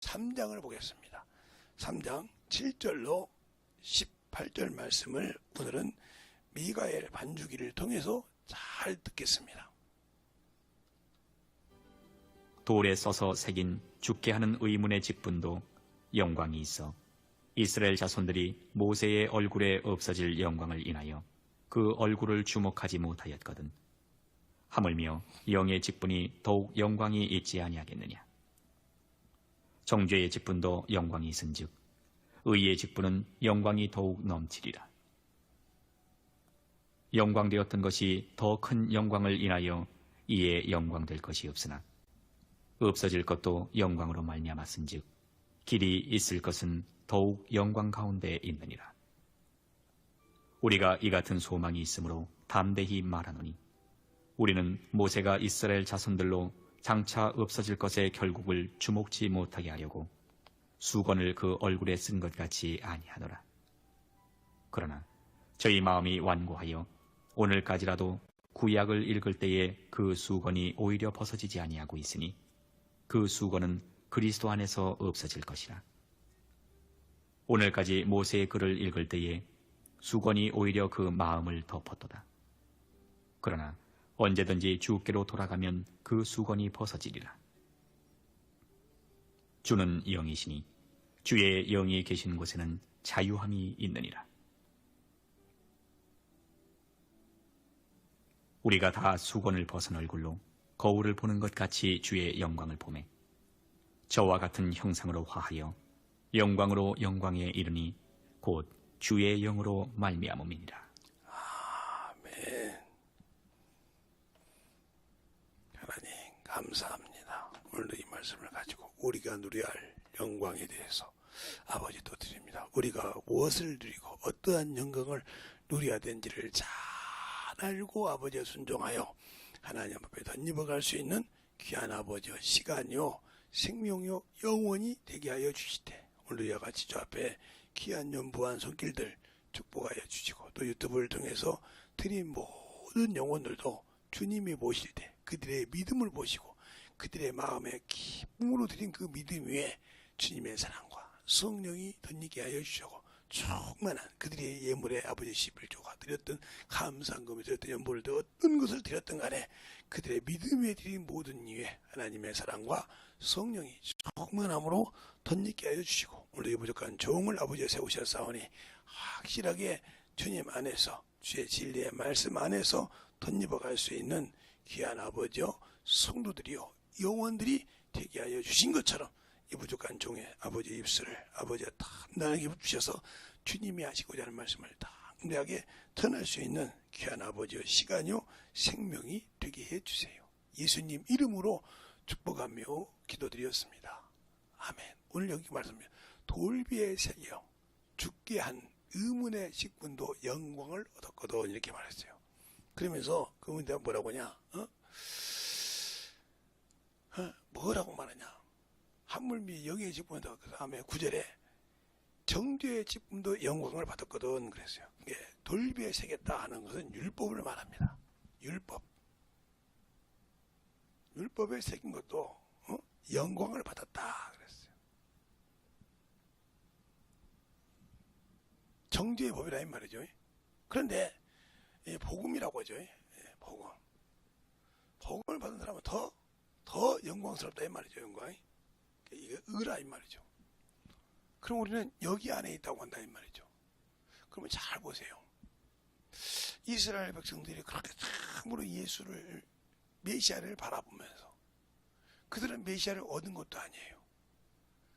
3장을 보겠습니다. 3장 7절로 18절 말씀을 오늘은 미가엘 반주기를 통해서 잘 듣겠습니다. 돌에 써서 새긴 죽게 하는 의문의 직분도 영광이 있어 이스라엘 자손들이 모세의 얼굴에 없어질 영광을 인하여 그 얼굴을 주목하지 못하였거든. 하물며 영의 직분이 더욱 영광이 있지 아니하겠느냐. 정죄의 직분도 영광이 있은즉 의의 직분은 영광이 더욱 넘치리라. 영광되었던 것이 더 큰 영광을 인하여 이에 영광될 것이 없으나 없어질 것도 영광으로 말미암았은즉 길이 있을 것은 더욱 영광 가운데 있느니라. 우리가 이 같은 소망이 있으므로 담대히 말하노니 우리는 모세가 이스라엘 자손들로 장차 없어질 것의 결국을 주목지 못하게 하려고 수건을 그 얼굴에 쓴 것 같이 아니하노라. 그러나 저희 마음이 완고하여 오늘까지라도 구약을 읽을 때에 그 수건이 오히려 벗어지지 아니하고 있으니 그 수건은 그리스도 안에서 없어질 것이라. 오늘까지 모세의 글을 읽을 때에 수건이 오히려 그 마음을 덮었도다. 그러나 언제든지 주께로 돌아가면 그 수건이 벗어지리라. 주는 영이시니 주의 영이 계신 곳에는 자유함이 있느니라. 우리가 다 수건을 벗은 얼굴로 거울을 보는 것 같이 주의 영광을 보매 저와 같은 형상으로 화하여 영광으로 영광에 이르니 곧 주의 영으로 말미암음이니라. 아멘. 하나님 감사합니다. 오늘도 이 말씀을 가지고 우리가 누려야 할 영광에 대해서 아버지도 드립니다. 우리가 무엇을 누리고 어떠한 영광을 누려야 되는지를 잘 알고 아버지에 순종하여 하나님 앞에 덧입어갈 수 있는 귀한 아버지의 시간이요 생명요 영원히 되게 하여 주시되 오늘도 이와 같이 주 앞에 귀한 연부한 손길들 축복하여 주시고 또 유튜브를 통해서 드린 모든 영혼들도 주님이 보실 때 그들의 믿음을 보시고 그들의 마음에 기쁨으로 드린 그 믿음 위에 주님의 사랑과 성령이 덧입게 하여 주시고 충만한 그들의 예물에 아버지 11조가 드렸던 감사금이 드렸던 연보를 어떤 것을 드렸던 간에 그들의 믿음에 드린 모든 이에 하나님의 사랑과 성령이 충만함으로 덧입게 하여 주시고 오늘도 이 부족한 종을 아버지에 세우셨사오니 확실하게 주님 안에서 주의 진리의 말씀 안에서 덧입어갈 수 있는 귀한 아버지여 성도들이요 영혼들이 되게 하여 주신 것처럼 이 부족한 종의 아버지 입술을 아버지가 단단하게 붙이셔서 주님이 하시고자 하는 말씀을 담대하게 전할 수 있는 귀한 아버지의 시간이요 생명이 되게 해주세요. 예수님 이름으로 축복하며 기도드렸습니다. 아멘. 오늘 여기 말씀입니다. 돌비에 새겨 죽게 한 의문의 직분도 영광을 얻었거든 이렇게 말했어요. 그러면서 그 문제가 뭐라고 하냐? 뭐라고 말하냐? 한물미 영의 직분도 그 다음에 9절에 정죄의 직분도 영광을 받았거든 그랬어요. 이게 돌비에 새겼다 하는 것은 율법을 말합니다. 율법에 새긴 것도 영광을 받았다 그랬어요. 정죄의 법이라 이 말이죠. 그런데 복음이라고 하죠. 복음을 받은 사람은 더 영광스럽다 이 말이죠. 영광이. 이게 의라 이 말이죠. 그럼 우리는 여기 안에 있다고 한다 이 말이죠. 그러면 잘 보세요. 이스라엘 백성들이 그렇게 참으로 예수를 메시아를 바라보면서 그들은 메시아를 얻은 것도 아니에요.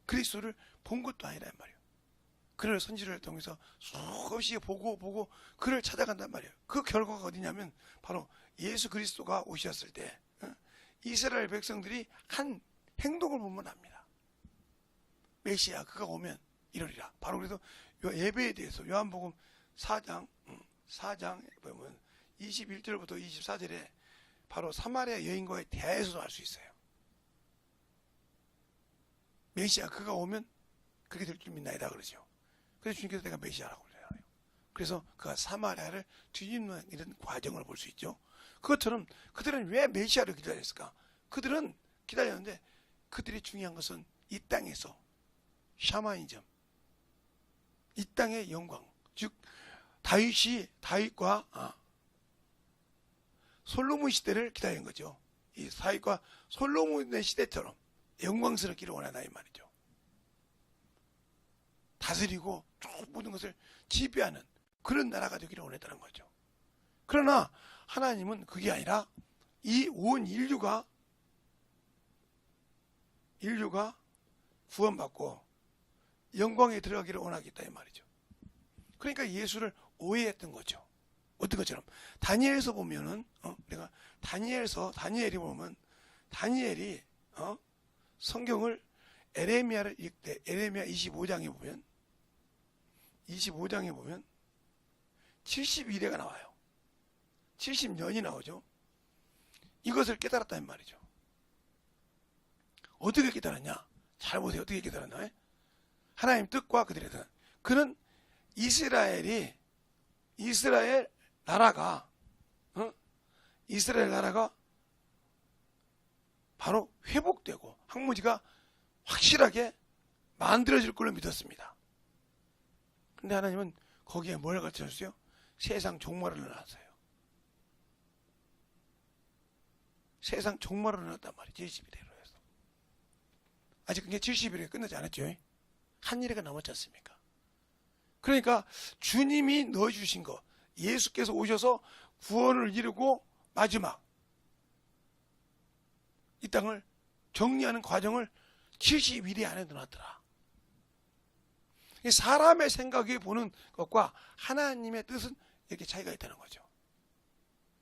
그리스도를 본 것도 아니라 이 말이에요. 그를 선지를 통해서 수없이 보고 그를 찾아간단 말이에요. 그 결과가 어디냐면 바로 예수 그리스도가 오셨을 때 이스라엘 백성들이 한 행동을 보면 압니다. 메시아 그가 오면 이러리라. 바로 그래서 예배에 대해서 요한복음 4장에 보면 21절부터 24절에 바로 사마리아 여인과의 대화에서도 알 수 있어요. 메시아 그가 오면 그렇게 될 줄 믿나이다 그러죠. 그래서 주님께서 내가 메시아라고 그래요. 그래서 그가 사마리아를 뒤집는 이런 과정을 볼 수 있죠. 그것처럼 그들은 왜 메시아를 기다렸을까? 그들은 기다렸는데 그들이 중요한 것은 이 땅에서 샤머니즘, 이 땅의 영광, 즉 다윗과 솔로몬 시대를 기다린 거죠. 이 다윗과 솔로몬의 시대처럼 영광스럽기를 원하다 이 말이죠. 다스리고 쭉 모든 것을 지배하는 그런 나라가 되기를 원했다는 거죠. 그러나 하나님은 그게 아니라 이 온 인류가 구원받고 영광에 들어가기를 원하겠다 이 말이죠. 그러니까 예수를 오해했던 거죠. 어떤 것처럼 다니엘서 보면은 내가 다니엘이 보면 다니엘이 성경을 에레미야를 읽을 때 에레미야 25장에 보면 71회가 나와요. 70년이 나오죠. 이것을 깨달았다는 말이죠. 어떻게 깨달았냐? 잘 보세요. 어떻게 깨달았나? 하나님 뜻과 그들의 뜻. 그는 이스라엘 나라가 바로 회복되고 항무지가 확실하게 만들어질 걸로 믿었습니다. 근데 하나님은 거기에 뭘 가르쳐줬어요? 세상 종말을 넣었어요. 세상 종말을 넣었단 말이에요. 70일로 해서. 아직 그게 70일에 끝나지 않았죠. 한 일회가 남았지 않습니까? 그러니까 주님이 넣어주신 거, 예수께서 오셔서 구원을 이루고 마지막 이 땅을 정리하는 과정을 70일 안에 넣어놨더라. 사람의 생각이 보는 것과 하나님의 뜻은 이렇게 차이가 있다는 거죠.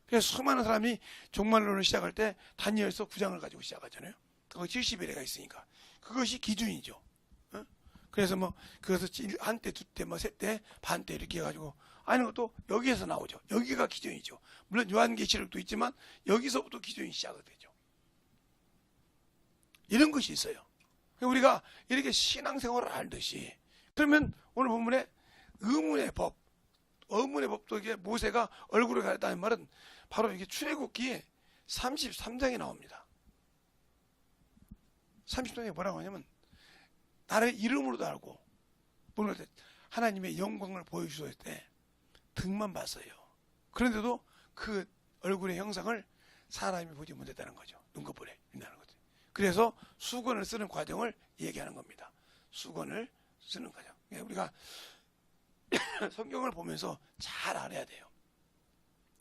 그래서 수많은 사람이 종말론을 시작할 때 다니엘서 9장을 가지고 시작하잖아요. 거기 70일에가 있으니까 그것이 기준이죠. 그래서 그것을 한때, 두때, 세때, 반때 이렇게 해가지고 하는 것도 여기에서 나오죠. 여기가 기준이죠. 물론 요한계시록도 있지만 여기서부터 기준이 시작이 되죠. 이런 것이 있어요. 우리가 이렇게 신앙생활을 알듯이 그러면 오늘 본문에 의문의 법도 이게 모세가 얼굴을 가렸다는 말은 바로 이게 출애굽기 33장에 나옵니다. 33장에 뭐라고 하냐면 나를 이름으로도 알고 하나님의 영광을 보여주실 때 등만 봤어요. 그런데도 그 얼굴의 형상을 사람이 보지 못했다는 거죠. 눈꺼풀에 있다는 거죠. 그래서 수건을 쓰는 과정을 얘기하는 겁니다. 수건을 쓰는 과정. 우리가 성경을 보면서 잘 알아야 돼요.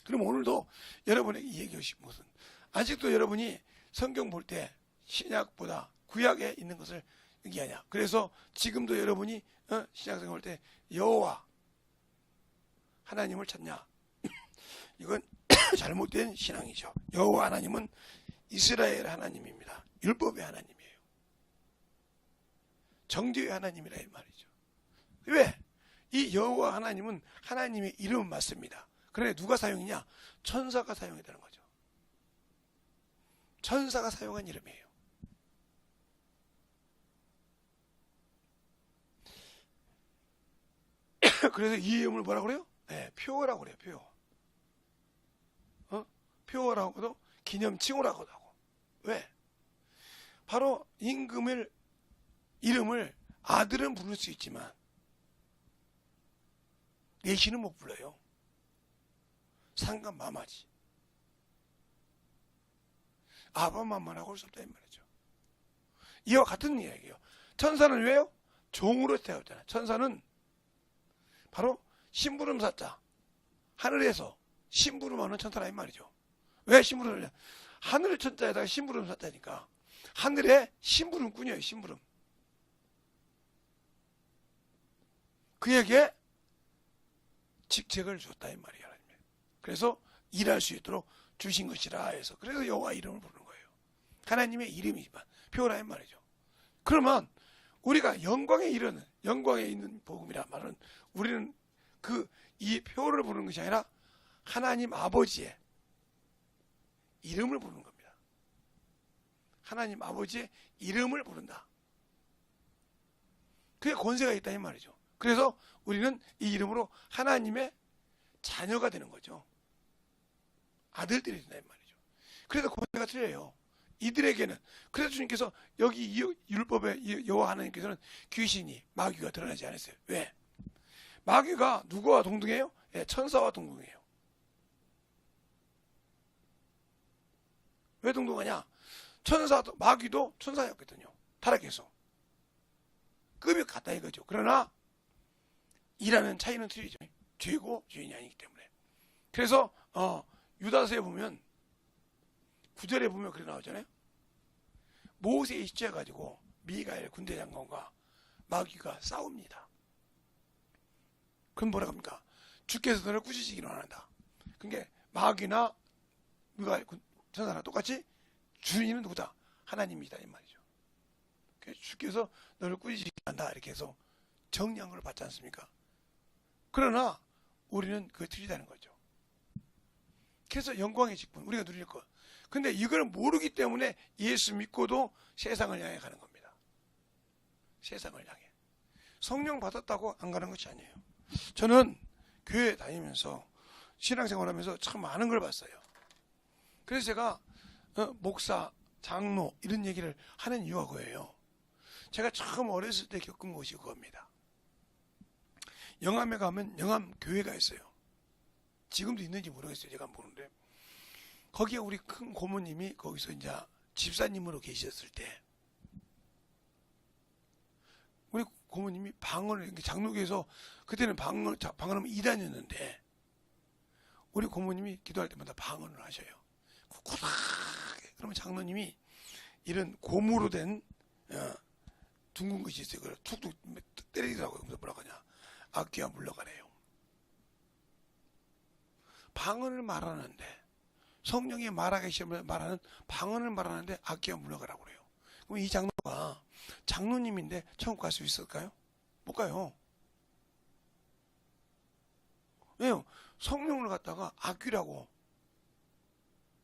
그럼 오늘도 여러분에게 얘기하고 싶은 것은 아직도 여러분이 성경 볼 때 신약보다 구약에 있는 것을 얘기하냐. 그래서 지금도 여러분이 신약성경 볼 때 여호와 하나님을 찾냐. 이건 잘못된 신앙이죠. 여호와 하나님은 이스라엘 하나님입니다. 율법의 하나님이에요. 정죄의 하나님이라 이 말이죠. 왜? 이 여호와 하나님은 하나님의 이름은 맞습니다. 그런데 누가 사용이냐? 천사가 사용했다는 거죠. 천사가 사용한 이름이에요. 그래서 이 이름을 뭐라고 그래요? 네, 표어라고 그래요. 표어라고도 기념칭호라고도 하고. 왜? 바로 임금의 이름을 아들은 부를 수 있지만 내시는 못 불러요. 상관 마마지. 아바마마라고 할 수 없다 이 말이죠. 이와 같은 이야기예요. 천사는 왜요? 종으로 태어났잖아요. 천사는 바로 심부름사자. 하늘에서 심부름하는 천사라 이 말이죠. 왜 심부름을 하냐? 하늘 천자에다가 심부름사자니까 하늘에 심부름꾼이에요. 심부름. 그에게 직책을 줬다 이 말이에요. 그래서 일할 수 있도록 주신 것이라 해서 그래서 여호와 이름을 부르는 거예요. 하나님의 이름이지만 표어라 이 말이죠. 그러면 우리가 영광에 있는 복음이란 말은 우리는 이 표어를 부르는 것이 아니라 하나님 아버지의 이름을 부르는 겁니다. 하나님 아버지의 이름을 부른다. 그게 권세가 있다 이 말이죠. 그래서 우리는 이 이름으로 하나님의 자녀가 되는 거죠. 아들들이 된다 이 말이죠. 그래서 권세가 틀려요. 이들에게는. 그래서 주님께서 여기 이 율법의 여호와 하나님께서는 귀신이 마귀가 드러나지 않았어요. 왜? 마귀가 누구와 동등해요? 예, 천사와 동등해요. 왜 동등하냐? 마귀도 천사였거든요. 타락해서. 급이 같다 이거죠. 그러나 일하는 차이는 틀리죠. 죄고 죄인이 아니기 때문에. 그래서 유다서에 보면 9절에 보면 그렇게 나오잖아요. 모세의 시체 가지고 미가엘 군대 장관과 마귀가 싸웁니다. 그럼 뭐라고 합니까? 주께서 너를 꾸짖으기를 원한다. 그러니까 마귀나 미가엘 천사나 똑같이 주인은 누구다? 하나님이다 이 말이죠. 주께서 너를 꾸짖으시기 한다 이렇게 해서 정리한 걸 받지 않습니까? 그러나 우리는 그게 틀리다는 거죠. 그래서 영광의 직분 우리가 누릴 것. 근데 이걸 모르기 때문에 예수 믿고도 세상을 향해 가는 겁니다. 세상을 향해. 성령 받았다고 안 가는 것이 아니에요. 저는 교회 다니면서 신앙생활하면서 참 많은 걸 봤어요. 그래서 제가 목사, 장로 이런 얘기를 하는 이유가 그거예요. 제가 처음 어렸을 때 겪은 곳이 그겁니다. 영암에 가면 영암 교회가 있어요. 지금도 있는지 모르겠어요. 제가 모르는데 거기에 우리 큰 고모님이 거기서 이제 집사님으로 계셨을 때 우리 고모님이 방언을 장로교에서 그때는 방언하면 이단이었는데 우리 고모님이 기도할 때마다 방언을 하셔요. 쿨하게. 그러면 장로님이 이런 고무로 된 둥근 것이 있어요. 그걸 툭툭 때리더라고요. 그래서 뭐라고 하냐. 악귀가 물러가래요. 방언을 말하는데 성령이 말하기 시작하면 말하는 방언을 말하는데 악귀가 물러가라고 그래요. 그럼 이 장로가 장로님인데 천국 갈 수 있을까요? 못 가요. 왜요? 성령을 갖다가 악귀라고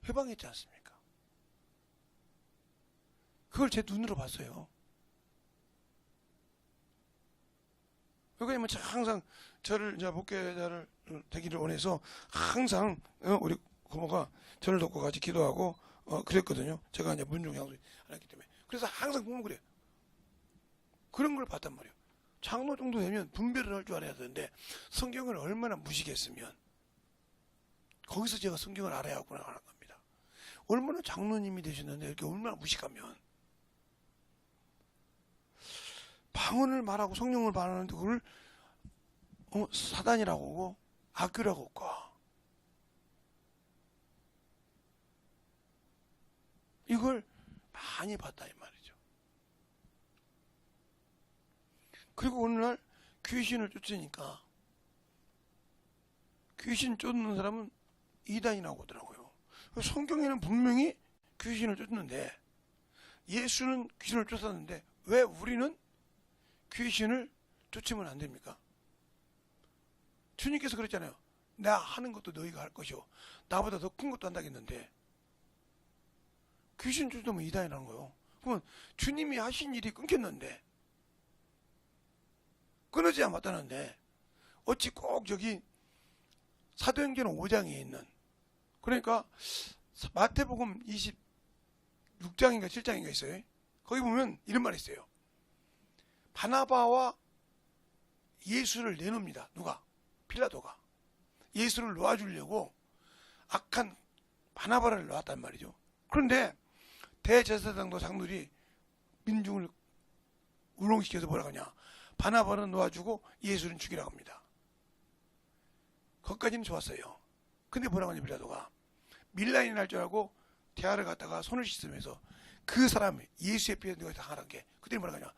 해방했지 않습니까? 그걸 제 눈으로 봤어요. 그러니까 항상 저를 이제 목회자를 되기를 원해서 항상 우리 고모가 저를 돕고 같이 기도하고 그랬거든요. 제가 이제 문중향수 안 했기 때문에. 그래서 항상 보면 그래요. 그런 걸 봤단 말이에요. 장로 정도 되면 분별을 할 줄 알아야 되는데 성경을 얼마나 무시했으면 거기서 제가 성경을 알아야 하구나 하는 겁니다. 얼마나 장로님이 되셨는데 이렇게 얼마나 무식하면 방언을 말하고 성령을 말하는데 그걸 사단이라고 하고 악귀라고 할까? 이걸 많이 봤다 이 말이죠. 그리고 오늘날 귀신을 쫓으니까 귀신 쫓는 사람은 이단이라고 하더라고요. 성경에는 분명히 귀신을 쫓는데 예수는 귀신을 쫓았는데 왜 우리는 귀신을 쫓으면 안 됩니까? 주님께서 그랬잖아요. 내가 하는 것도 너희가 할 것이요 나보다 더 큰 것도 한다겠는데 귀신 쫓으면 이단이라는 거예요. 그러면 주님이 하신 일이 끊겼는데 끊어져야 맞다는데 어찌 꼭 저기 사도행전 5장에 있는 그러니까 마태복음 26장인가 7장인가 있어요. 거기 보면 이런 말이 있어요. 바나바와 예수를 내놓습니다. 누가? 빌라도가. 예수를 놓아주려고 악한 바나바를 놓았단 말이죠. 그런데 대제사장도 장들이 민중을 울렁시켜서 뭐라고 하냐. 바나바는 놓아주고 예수는 죽이라고 합니다. 거기까지는 좋았어요. 근데 뭐라고 하냐 빌라도가. 밀라인이 날 줄 알고 대화를 갖다가 손을 씻으면서 그 사람이 예수의 피에 누가 당하라는 게 그때 뭐라고 하냐.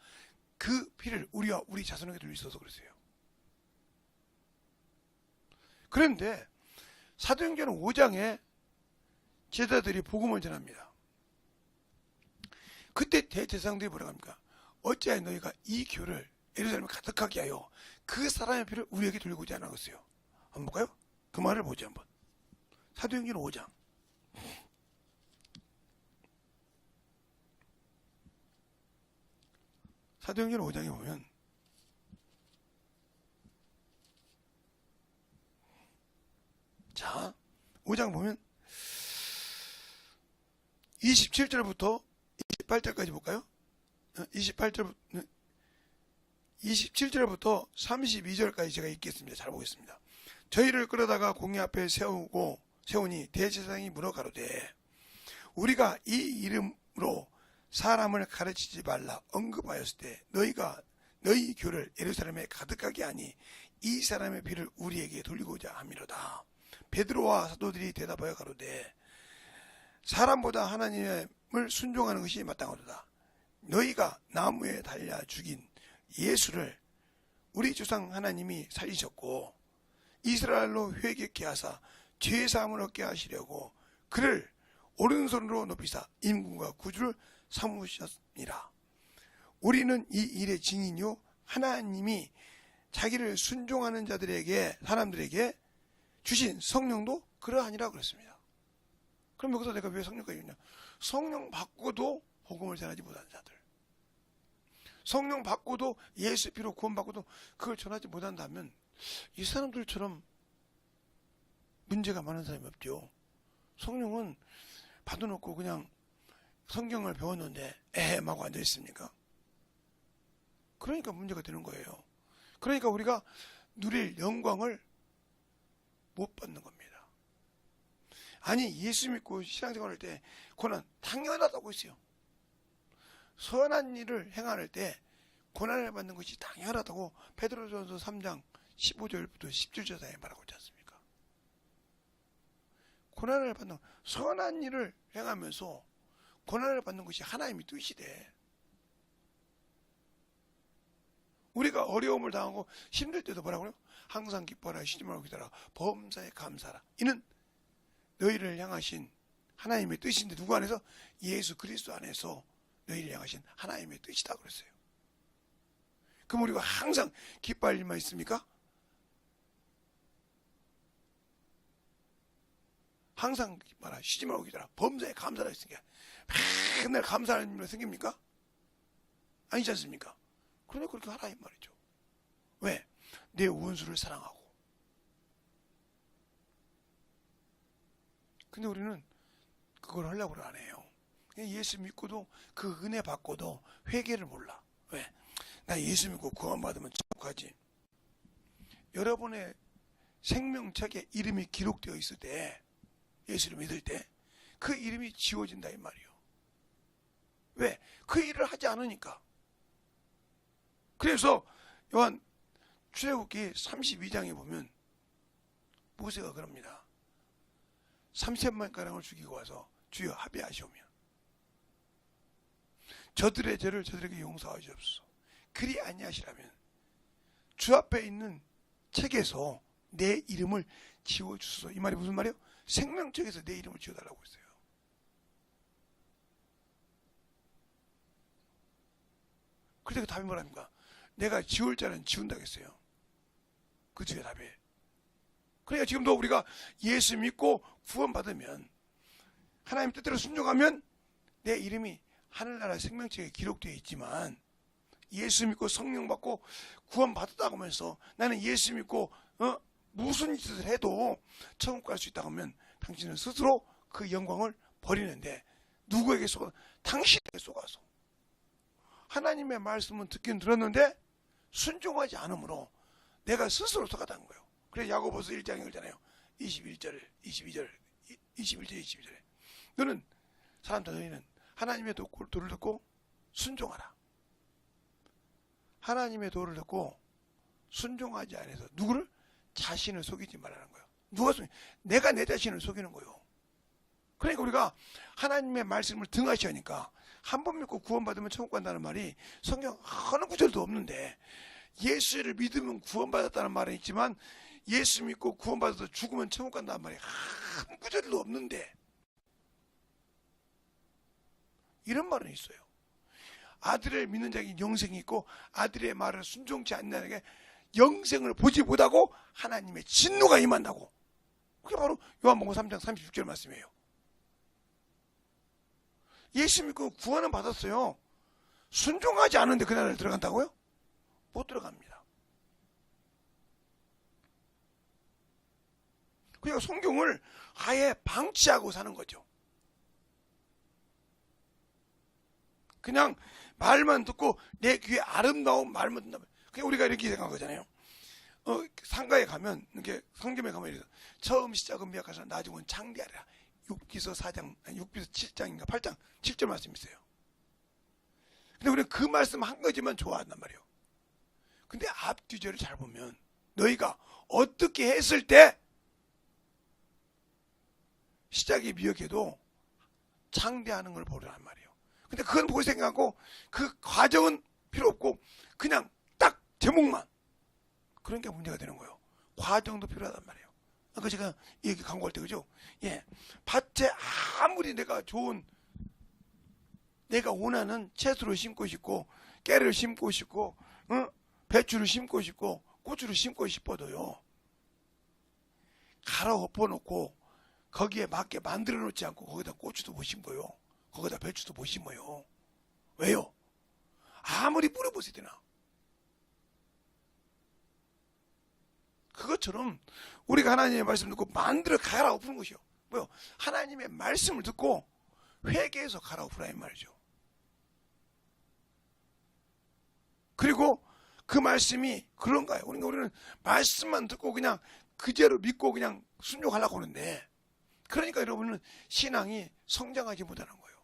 그 피를 우리와 우리 자손에게 돌릴 수 있어서 그랬어요. 그런데 사도행전 5장에 제자들이 복음을 전합니다. 그때 대제사장들이 뭐라고 합니까? 어찌하여 너희가 이 교를 예루살렘에 가득하게 하여 그 사람의 피를 우리에게 돌리고자 하는 것이요. 한번 볼까요? 그 말을 보죠 한번. 사도행전 5장. 사도행전 5장에 보면 자 5장 보면 27절부터 28절까지 볼까요? 27절부터 32절까지 제가 읽겠습니다. 잘 보겠습니다. 저희를 끌어다가 공회 앞에 세우니 대제사장이 물어 가로되 우리가 이 이름으로 사람을 가르치지 말라 언급하였을 때 너희 교를 예루살렘에 가득하게 하니 이 사람의 피를 우리에게 돌리고자 함이로다. 베드로와 사도들이 대답하여 가로되 사람보다 하나님을 순종하는 것이 마땅하도다. 너희가 나무에 달려 죽인 예수를 우리 조상 하나님이 살리셨고 이스라엘로 회개케 하사 죄사함을 얻게 하시려고 그를 오른손으로 높이사 임금과 구주를 삼으셨니라. 우리는 이 일의 증인이요 하나님이 자기를 순종하는 사람들에게 주신 성령도 그러하니라 그랬습니다. 그럼 여기서 내가 왜 성령까지 있냐? 성령 받고도 복음을 전하지 못하는 자들, 성령 받고도 예수 피로 구원받고도 그걸 전하지 못한다면 이 사람들처럼 문제가 많은 사람이 없죠. 성령은 받아놓고 그냥 성경을 배웠는데 에헴 하고 앉아있습니까? 그러니까 문제가 되는 거예요. 그러니까 우리가 누릴 영광을 못 받는 겁니다. 아니 예수 믿고 신앙생활할 때 고난 당연하다고 했어요. 선한 일을 행할 때 고난을 받는 것이 당연하다고 베드로전서 3장 15절부터 17절에 말하고 있지 않습니까? 고난을 받는 선한 일을 행하면서 고난을 받는 것이 하나님의 뜻이래. 우리가 어려움을 당하고 힘들 때도 뭐라고요? 항상 기뻐하라 쉬지 말고 기다려 범사에 감사하라. 이는 너희를 향하신 하나님의 뜻인데 누구 안에서? 예수 그리스도 안에서 너희를 향하신 하나님의 뜻이다 그랬어요. 그럼 우리가 항상 기뻐할 일만 있습니까? 항상 기뻐하라 쉬지 말고 기다려 범사에 감사하라 했으니까 맨날 감사하는 일만 생깁니까? 아니지 않습니까? 그러니까 그렇게 하라 이 말이죠. 왜? 내 원수를 사랑하고. 근데 우리는 그걸 하려고 안 해요. 예수 믿고도 그 은혜 받고도 회개를 몰라. 왜? 나 예수 믿고 구원받으면 천국가지. 여러분의 생명책에 이름이 기록되어 있을 때, 예수를 믿을 때 그 이름이 지워진다 이 말이에요. 왜? 그 일을 하지 않으니까. 그래서 요한 출애굽기 32장에 보면 모세가 그럽니다. 30만 가량을 죽이고 와서 주여 합의하시오며 저들의 죄를 저들에게 용서하시옵소서. 그리 아니하시라면 주 앞에 있는 책에서 내 이름을 지워주소서. 이 말이 무슨 말이에요? 생명책에서 내 이름을 지워달라고 했어요. 그래서 그 답이 뭐랍니까? 내가 지울 자는 지운다고 했어요. 그 주의 답이. 그러니까 지금도 우리가 예수 믿고 구원받으면 하나님 뜻대로 순종하면 내 이름이 하늘나라 생명책에 기록되어 있지만 예수 믿고 성령 받고 구원받았다고 하면서 나는 예수 믿고 무슨 짓을 해도 천국 갈 수 있다고 하면 당신은 스스로 그 영광을 버리는데 누구에게 속아? 당신에게 속아서. 하나님의 말씀은 듣긴 들었는데 순종하지 않으므로 내가 스스로 속았다는 거예요. 그래서 야고보서 1장에 그러잖아요. 21절, 22절에 너희는 하나님의 도를 듣고 순종하라. 하나님의 도를 듣고 순종하지 않아서 누구를? 자신을 속이지 말라는 거예요. 누가 속이? 내가 내 자신을 속이는 거예요. 그러니까 우리가 하나님의 말씀을 등하셔야 하니까 한 번 믿고 구원받으면 천국 간다는 말이 성경 어느 구절도 없는데 예수를 믿으면 구원받았다는 말은 있지만 예수 믿고 구원받아서 죽으면 천국 간다는 말이 한 구절도 없는데 이런 말은 있어요. 아들을 믿는 자에게 영생이 있고 아들의 말을 순종치 않는 자에게 영생을 보지 못하고 하나님의 진노가 임한다고. 그게 바로 요한복음 3장 36절 말씀이에요. 예수 믿고 구원은 받았어요. 순종하지 않은데 그 나라를 들어간다고요? 못 들어갑니다. 그러니까 성경을 아예 방치하고 사는 거죠. 그냥 말만 듣고 내 귀에 아름다운 말만 듣는다. 그냥 우리가 이렇게 생각하잖아요. 상가에 가면, 이렇게 상점에 가면 이래서 처음 시작은 미약하사 나중은 창대하리라. 6비서 4장, 아니 6비서 7장인가 8장 7절 말씀이 있어요. 근데 우리는 그 말씀 한 가지만 좋아한단 말이에요. 근데 앞뒤절을 잘 보면 너희가 어떻게 했을 때 시작이 미약해도 창대하는 걸 보려란 말이에요. 근데 그건 보고 생각하고 그 과정은 필요 없고 그냥 딱 제목만, 그런 게 문제가 되는 거예요. 과정도 필요하단 말이에요. 아까 제가 얘기 광고할 때 그죠? 예, 밭에 아무리 내가 좋은, 내가 원하는 채소를 심고 싶고 깨를 심고 싶고 배추를 심고 싶고 고추를 심고 싶어도요, 갈아엎어 놓고 거기에 맞게 만들어 놓지 않고 거기다 고추도 못 심고요, 거기다 배추도 못 심어요. 왜요? 아무리 뿌려보세요 되나? 그것처럼 우리가 하나님의 말씀을 듣고 만들어 갈아엎는 것이요. 뭐요? 하나님의 말씀을 듣고 회개해서 갈아엎으라 이 말이죠. 그리고 그 말씀이 그런가요? 그러니까 우리는 말씀만 듣고 그냥 그대로 믿고 그냥 순종하려고 하는데, 그러니까 여러분은 신앙이 성장하지 못하는 거예요.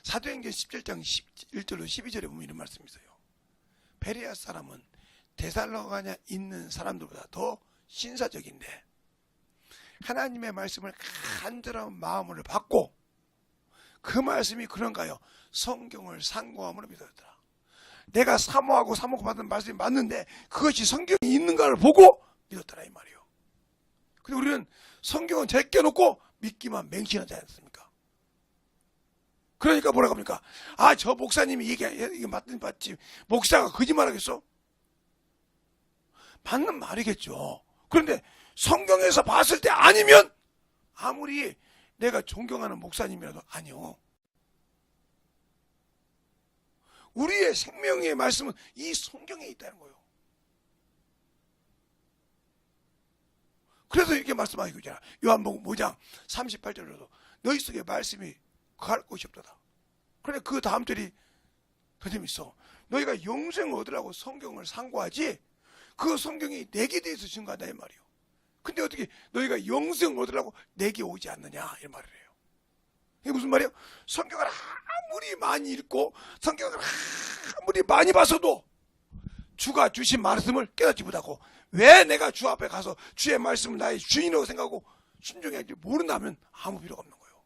사도행전 17장 11절로 12절에 보면 이런 말씀이 있어요. 베레아 사람은 데살로니가에 있는 사람들보다 더 신사적인데 하나님의 말씀을 간절한 마음으로 받고 그 말씀이 그런가요? 성경을 상고함으로 믿었더라. 내가 사모하고 받은 말씀이 맞는데 그것이 성경에 있는가를 보고 믿었더라 이 말이에요. 근데 우리는 성경은 제껴놓고 믿기만 맹신하지 않습니까? 그러니까 뭐라고 합니까? 아, 저 목사님이 이게 맞지, 목사가 거짓말하겠어? 맞는 말이겠죠. 그런데 성경에서 봤을 때 아니면 아무리 내가 존경하는 목사님이라도 아니요. 우리의 생명의 말씀은 이 성경에 있다는 거예요. 그래서 이렇게 말씀하시고 있잖아. 요한복음 5장 38절로도 너희 속에 말씀이 갈 곳이 없도다. 그런데 그 다음 절이 더 재밌어. 너희가 영생을 얻으라고 성경을 상고하지 그 성경이 내게 대해서 증거한다 이 말이에요. 근데 어떻게 너희가 영생을 얻으라고 내게 오지 않느냐 이 말을 해요. 이게 무슨 말이에요? 성경을 아무리 많이 읽고 성경을 아무리 많이 봐서도 주가 주신 말씀을 깨닫지 못하고 왜 내가 주 앞에 가서 주의 말씀을 나의 주인이라고 생각하고 순종해야 할지 모른다면 아무 필요가 없는 거예요.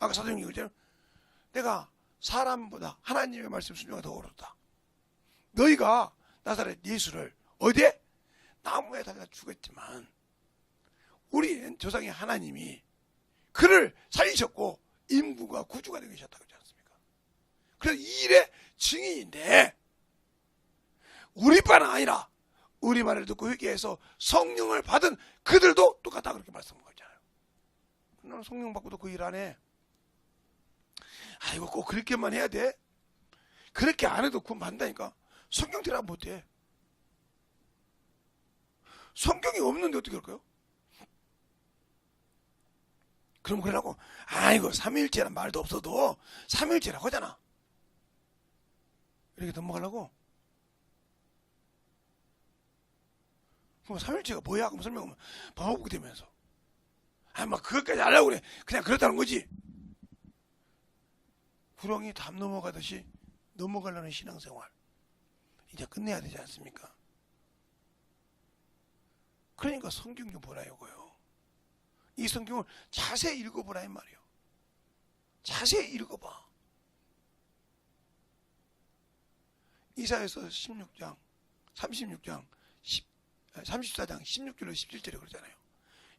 아까 사도행전 그랬잖아요. 내가 사람보다 하나님의 말씀 순종이 더 어렵다. 너희가 나사렛 예수를 어디에? 나무에 달려 죽었지만 우리 조상의 하나님이 그를 살리셨고 인부가 구주가 되게 하셨다고 하지 않습니까? 그래서 이 일의 증인인데 우리뿐 아니라 우리 말을 듣고 회개해서 성령을 받은 그들도 똑같다 그렇게 말씀하고 있잖아요. 너는 성령 받고도 그 일 안 해. 이거 꼭 그렇게만 해야 돼? 그렇게 안 해도 구원 받는다니까. 성경 대답 못해. 성경이 없는데 어떻게 할까요? 그럼 그러라고 이거 삼위일체란 말도 없어도 삼위일체라고 하잖아. 이렇게 넘어가려고? 그럼 삼위일체가 뭐야? 그럼 설명하면 바보게 되면서 막 그것까지 하려고 그래. 그냥 그렇다는 거지. 구렁이 담 넘어가듯이 넘어가려는 신앙생활 이제 끝내야 되지 않습니까? 그러니까 성경 좀 보라 이거요. 이 성경을 자세히 읽어보라 이 말이에요. 자세히 읽어봐. 이사야서 34장 16절로 17절에 그러잖아요.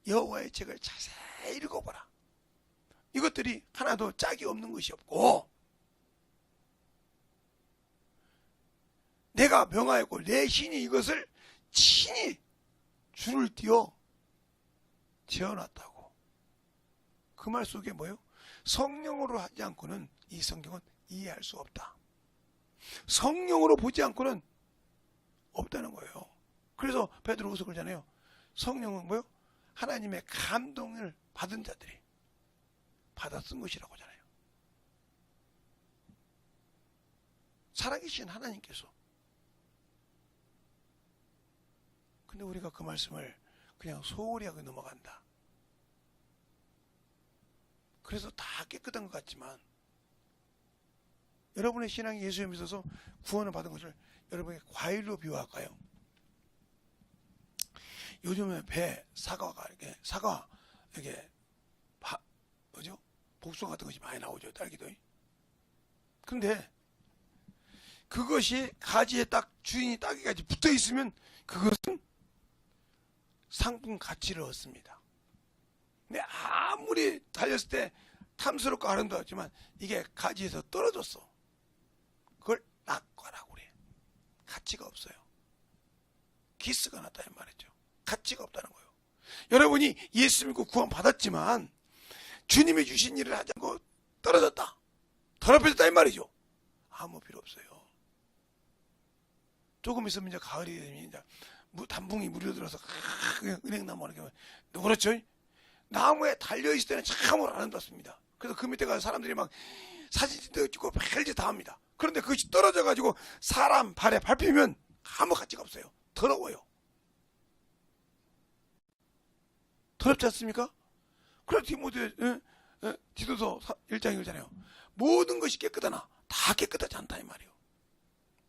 여호와의 책을 자세히 읽어보라. 이것들이 하나도 짝이 없는 것이 없고 내가 명하였고 내 신이 이것을 친히 줄을 띄어 지어놨다고. 그 말 속에 뭐예요? 성령으로 하지 않고는 이 성경은 이해할 수 없다. 성령으로 보지 않고는 없다는 거예요. 그래서 베드로후서 그러잖아요. 성령은 뭐예요? 하나님의 감동을 받은 자들이 받아 쓴 것이라고 하잖아요. 살아계신 하나님께서. 근데 우리가 그 말씀을 그냥 소홀히 하고 넘어간다. 그래서 다 깨끗한 것 같지만 여러분의 신앙이 예수에 믿어서 구원을 받은 것을 여러분의 과일로 비유할까요? 요즘에 배, 사과가 이렇게 뭐죠? 복숭아 같은 것이 많이 나오죠, 딸기도. 근데 그것이 가지에 딱 주인이 따기까지 붙어 있으면 그것은 상품 가치를 얻습니다. 근데 아무리 달렸을 때 탐스럽고 아름다웠지만 이게 가지에서 떨어졌어. 그걸 낙과라고 그래. 가치가 없어요. 기스가 났다 이 말이죠. 가치가 없다는 거예요. 여러분이 예수 믿고 구원 받았지만 주님이 주신 일을 하지 않고 떨어졌다, 더럽혀졌다 이 말이죠. 아무 필요 없어요. 조금 있으면 이제 가을이 되면 이제 단풍이 무료들어서 그냥 은행나무 이렇게 그렇죠. 나무에 달려있을 때는 참으로 아름답습니다. 그래서 그 밑에 가서 사람들이 막 사진 찍고 별짓 다 합니다. 그런데 그것이 떨어져가지고 사람 발에 밟히면 아무 가치가 없어요. 더러워요. 더럽지 않습니까? 그래서 디도서 1장 1잖아요. 모든 것이 깨끗하나 다 깨끗하지 않다 이 말이에요.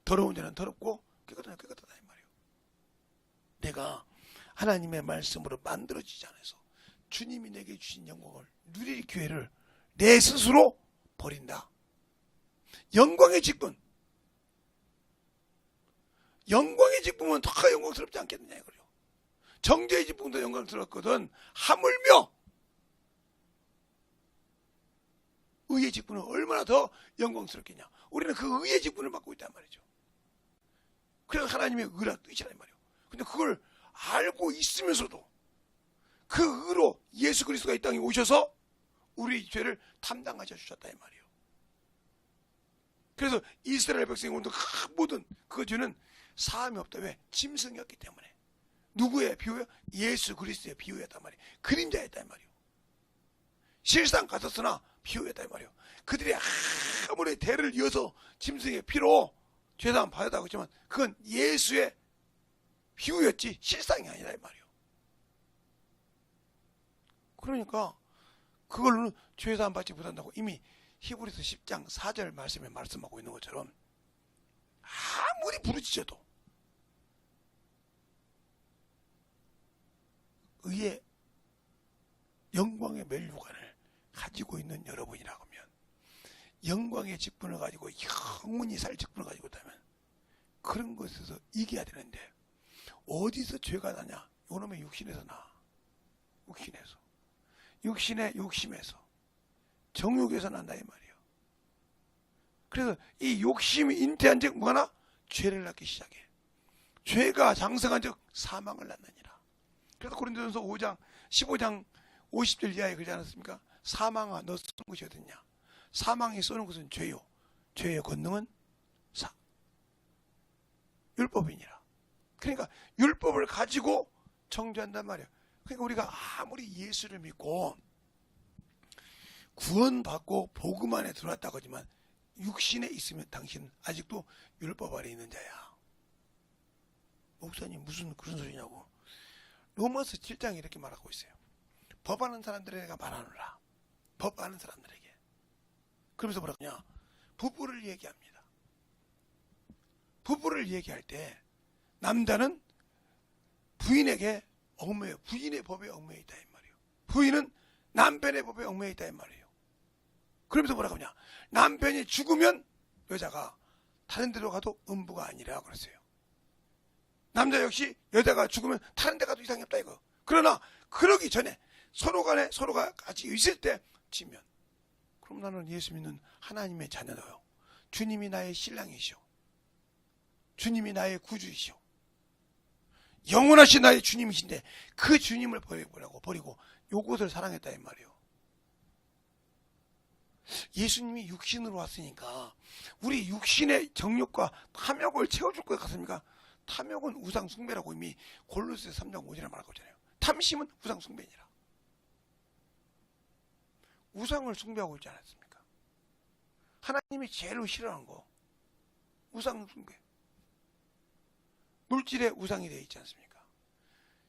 더러운 자는 더럽고 깨끗하나 깨끗하다 이 말이에요. 내가 하나님의 말씀으로 만들어지지 않아서 주님이 내게 주신 영광을 누릴 기회를 내 스스로 버린다. 영광의 직분, 영광의 직분은 더 영광스럽지 않겠느냐 이거요. 정죄의 직분도 영광스럽거든 하물며 의의 직분은 얼마나 더 영광스럽겠냐. 우리는 그 의의 직분을 받고 있단 말이죠. 그래서 하나님의 의라 뜻이란 말이에요. 근데 그걸 알고 있으면서도 그 의로 예수 그리스도가 이 땅에 오셔서 우리 죄를 담당하셔 주셨다 이 말이에요. 그래서 이스라엘 백성이 모든 모든 그 죄는 사함이 없다. 왜? 짐승이었기 때문에. 누구의 비유예요? 예수 그리스도의 비유였단 말이에요. 그림자였단 말이에요. 실상 같았으나 비유였단 말이에요. 그들이 아무리 대를 이어서 짐승의 피로 죄사함 받았다고 했지만 그건 예수의 비유였지 실상이 아니라 이 말이에요. 그러니까 그걸로는 죄사함 받지 못한다고 이미 히브리서 10장 4절 말씀에 말씀하고 있는 것처럼 아무리 부르짖어도 의의 영광의 멸류관을 가지고 있는 여러분이라고 하면, 영광의 직분을 가지고 영원히 살 직분을 가지고 있다면 그런 것에서 이겨야 되는데 어디서 죄가 나냐? 요놈의 육신에서 나. 육신에서. 육신의 욕심에서. 정욕에서 난다 이 말이에요. 그래서 이 욕심이 잉태한 즉 뭐하나? 죄를 낳기 시작해. 죄가 장성한 즉 사망을 낳느니라. 그래서 고린도전서 5장 15장 50절 이하에 그러지 않았습니까? 사망아 너 쏘는 것이 어딨냐? 사망이 쏘는 것은 죄요. 죄의 권능은 율법이니라. 그러니까 율법을 가지고 정죄한단 말이에요. 그러니까 우리가 아무리 예수를 믿고 구원받고 복음 안에 들어왔다고 하지만 육신에 있으면 당신은 아직도 율법 아래 있는 자야. 목사님 무슨 그런 소리냐고. 로마서 7장에 이렇게 말하고 있어요. 법하는 사람들에게 말하노라. 법하는 사람들에게. 그러면서 뭐라고 하냐? 부부를 얘기합니다. 부부를 얘기할 때 남자는 부인에게 얽매여, 부인의 법에 얽매여 있다 이 말이에요. 부인은 남편의 법에 얽매여 있다 이 말이에요. 그러면서 뭐라고 하냐? 남편이 죽으면 여자가 다른 데로 가도 음부가 아니라 그랬어요. 남자 역시 여자가 죽으면 다른 데 가도 이상이 없다 이거. 그러나 그러기 전에 서로가 같이 있을 때 지면, 그럼 나는 예수 믿는 하나님의 자녀다요. 주님이 나의 신랑이시오. 주님이 나의 구주이시오. 영원하신 나의 주님이신데 그 주님을 버리고 요것을 사랑했다 이 말이에요. 예수님이 육신으로 왔으니까 우리 육신의 정욕과 탐욕을 채워줄 것 같습니까? 탐욕은 우상 숭배라고 이미 골로새 3장 5절에 말하고 있잖아요. 탐심은 우상 숭배니라. 우상을 숭배하고 있지 않았습니까? 하나님이 제일 싫어하는 거 우상 숭배. 물질의 우상이 되어 있지 않습니까?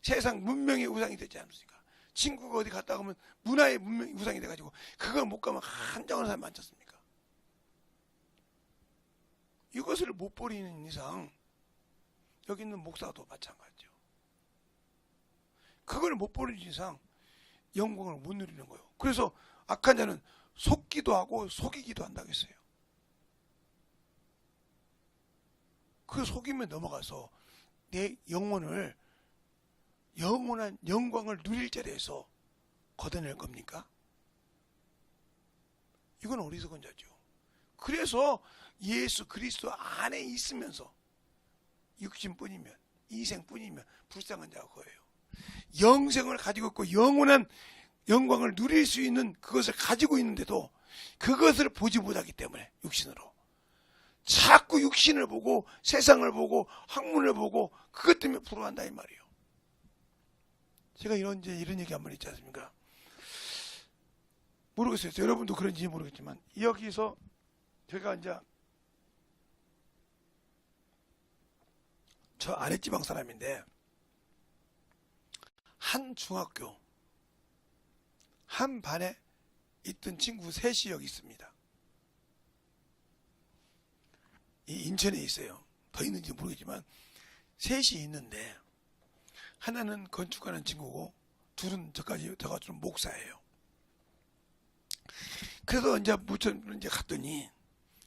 세상 문명의 우상이 되지 않습니까? 친구가 어디 갔다 오면 문화의 문명이 우상이 돼가지고 그걸 못 가면 한장을 사람 많지 않습니까? 이것을 못 버리는 이상 여기 있는 목사도 마찬가지죠. 그걸 못 버리는 이상 영광을 못 누리는 거예요. 그래서 악한 자는 속기도 하고 속이기도 한다고 했어요. 그 속임에 넘어가서 내 영혼을 영원한 영광을 누릴 자리에서 걷어낼 겁니까? 이건 어리석은 자죠. 그래서 예수 그리스도 안에 있으면서 육신뿐이면 이생뿐이면 불쌍한 자가 그거예요. 영생을 가지고 있고 영원한 영광을 누릴 수 있는 그것을 가지고 있는데도 그것을 보지 못하기 때문에 육신으로 자꾸 육신을 보고 세상을 보고 학문을 보고 그것 때문에 불화한다 이 말이에요. 제가 이런 얘기 한 번 있지 않습니까? 모르겠어요. 여러분도 그런지 모르겠지만 여기서 제가 이제 저 아랫지방 사람인데 한 중학교 한 반에 있던 친구 셋이 여기 있습니다. 이 인천에 있어요. 더 있는지 모르겠지만 셋이 있는데 하나는 건축하는 친구고 둘은 저가 좀 목사예요. 그래서 이제 무천 이제 갔더니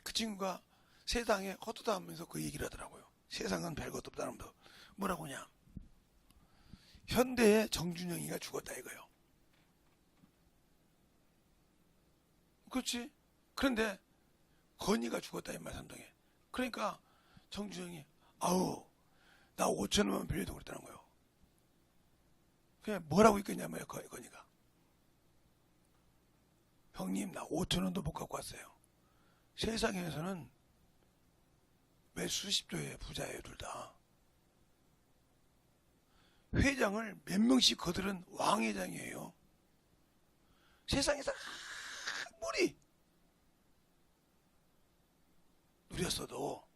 그 친구가 세상에 헛되다하면서 그 얘기를 하더라고요. 세상은 별것 없다면서 뭐라고 하냐? 현대의 정준영이가 죽었다 이거요. 그렇지? 그런데 건이가 죽었다 이 말 삼동에. 그러니까 정준영이 아우 나 5천원만 빌려도 그랬다는 거예요. 그냥 뭐라고 있겠냐면 건이가 형님 나 5천원도 못 갖고 왔어요. 세상에서는 매 수십조의 부자예요 둘 다. 회장을 몇 명씩 거들은 왕회장이에요. 세상에서 아무리 누렸어도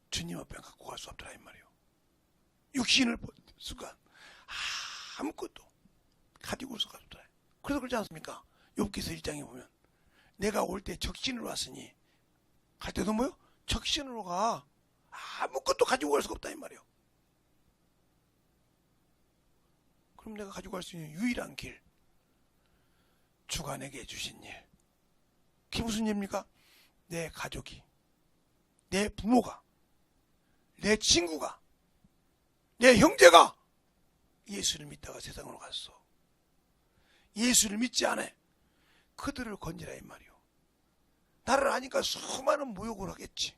주님 앞에 갖고 갈 수 없더라 이 말이에요. 육신을 본 순간 아무것도 가지고 올 수가 없더라. 그래서 그러지 않습니까? 욥기서 1장에 보면 내가 올 때 적신으로 왔으니 갈 때도 뭐요? 적신으로 가. 아무것도 가지고 갈 수가 없다 이 말이에요. 그럼 내가 가지고 갈 수 있는 유일한 길 주가 내게 주신 일. 그게 무슨 일입니까? 내 가족이, 내 부모가, 내 친구가, 내 형제가 예수를 믿다가 세상으로 갔어. 예수를 믿지 않아. 그들을 건지라 이 말이요. 나를 아니까 수많은 모욕을 하겠지.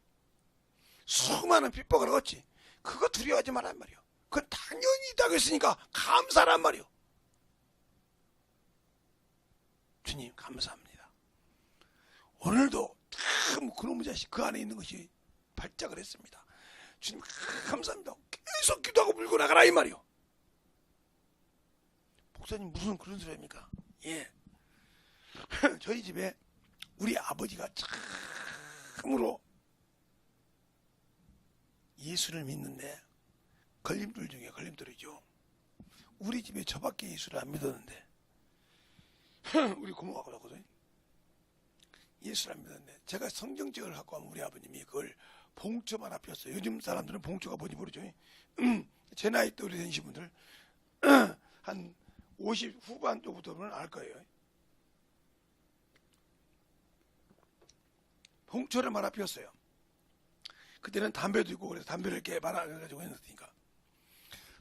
수많은 핍박을 하겠지. 그거 두려워하지 말란 말이요. 그건 당연히 있다고 했으니까 감사란 말이요. 주님 감사합니다. 오늘도 참 그놈의 자식 그 안에 있는 것이 발작을 했습니다. 주님 감사합니다. 계속 기도하고 물고 나가라 이 말이요. 목사님 무슨 그런 소리 합니까? 예. 저희 집에 우리 아버지가 참으로 예수를 믿는데 걸림돌 중에 걸림돌이죠. 우리 집에 저밖에 예수를 안 믿었는데 우리 고모가 그러거든요. 예수를 안 믿었는데 제가 성경책을 갖고 하면 우리 아버님이 그걸 봉초만 앞이었어요. 요즘 사람들은 봉초가 뭔지 모르죠. 제 나이 때 우리 되신 분들 한 50 후반 쪽부터는 알 거예요. 봉초를 말아 피웠어요. 그때는 담배도 있고 그래서 담배를 이렇게 말아가지고 했으니까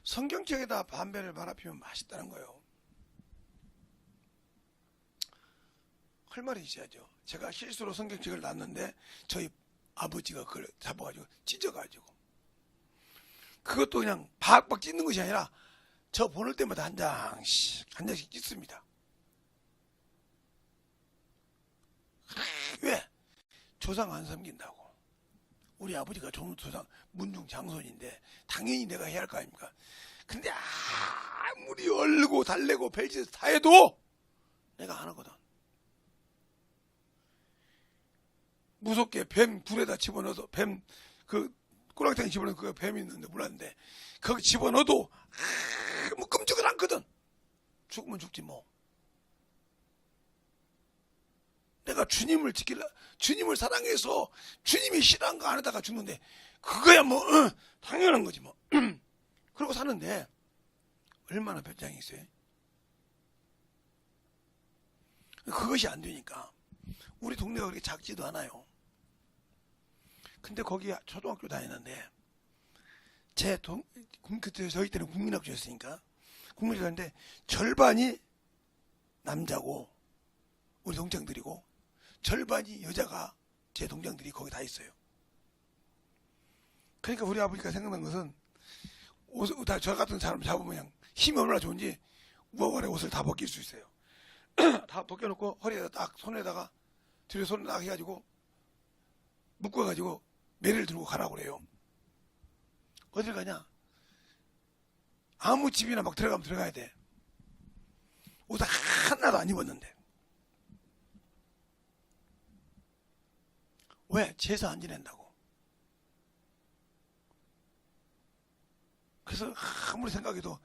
성경책에다 담배를 말아 피우면 맛있다는 거예요. 할 말이 있어야죠. 제가 실수로 성경책을 놨는데 저희 아버지가 그걸 잡아가지고 찢어가지고 그것도 그냥 박박 찢는 것이 아니라 저 보낼 때마다 한 장씩 찢습니다. 왜? 조상 안 섬긴다고. 우리 아버지가 좋은 조상 문중 장손인데 당연히 내가 해야 할 거 아닙니까? 근데 아무리 얼고 달래고 별짓 다 해도 내가 안 하거든. 무섭게 뱀 불에다 집어넣어서 뱀 그 꾸락탱이 집어넣은 그 뱀이 있는데 몰랐는데 거기 집어넣어도 아무 끔찍은 않거든. 죽으면 죽지 뭐. 내가 주님을 지킬라, 주님을 사랑해서 주님이 싫어한 거 안에다가 죽는데 그거야 뭐 당연한 거지 뭐. 그러고 사는데 얼마나 배짱이 있어요. 그것이 안 되니까 우리 동네가 그렇게 작지도 않아요. 근데 거기 초등학교 다니는데 그때 저희 때는 국민학교였으니까 국민학교 다니는데 절반이 남자고 우리 동창들이고 절반이 여자가 제 동창들이 거기 다 있어요. 그러니까 우리 아버지가 생각난 것은 옷, 저 같은 사람 잡으면 그냥 힘이 얼마나 좋은지 우아월에 옷을 다 벗길 수 있어요. 다 벗겨놓고 허리에다 딱 손에다가 뒤로 손을 딱 해가지고 묶어가지고 매를 들고 가라고 그래요. 어딜 가냐? 아무 집이나 막 들어가면 들어가야 돼. 옷 하나도 안 입었는데. 왜? 제사 안 지낸다고. 그래서 아무리 생각해도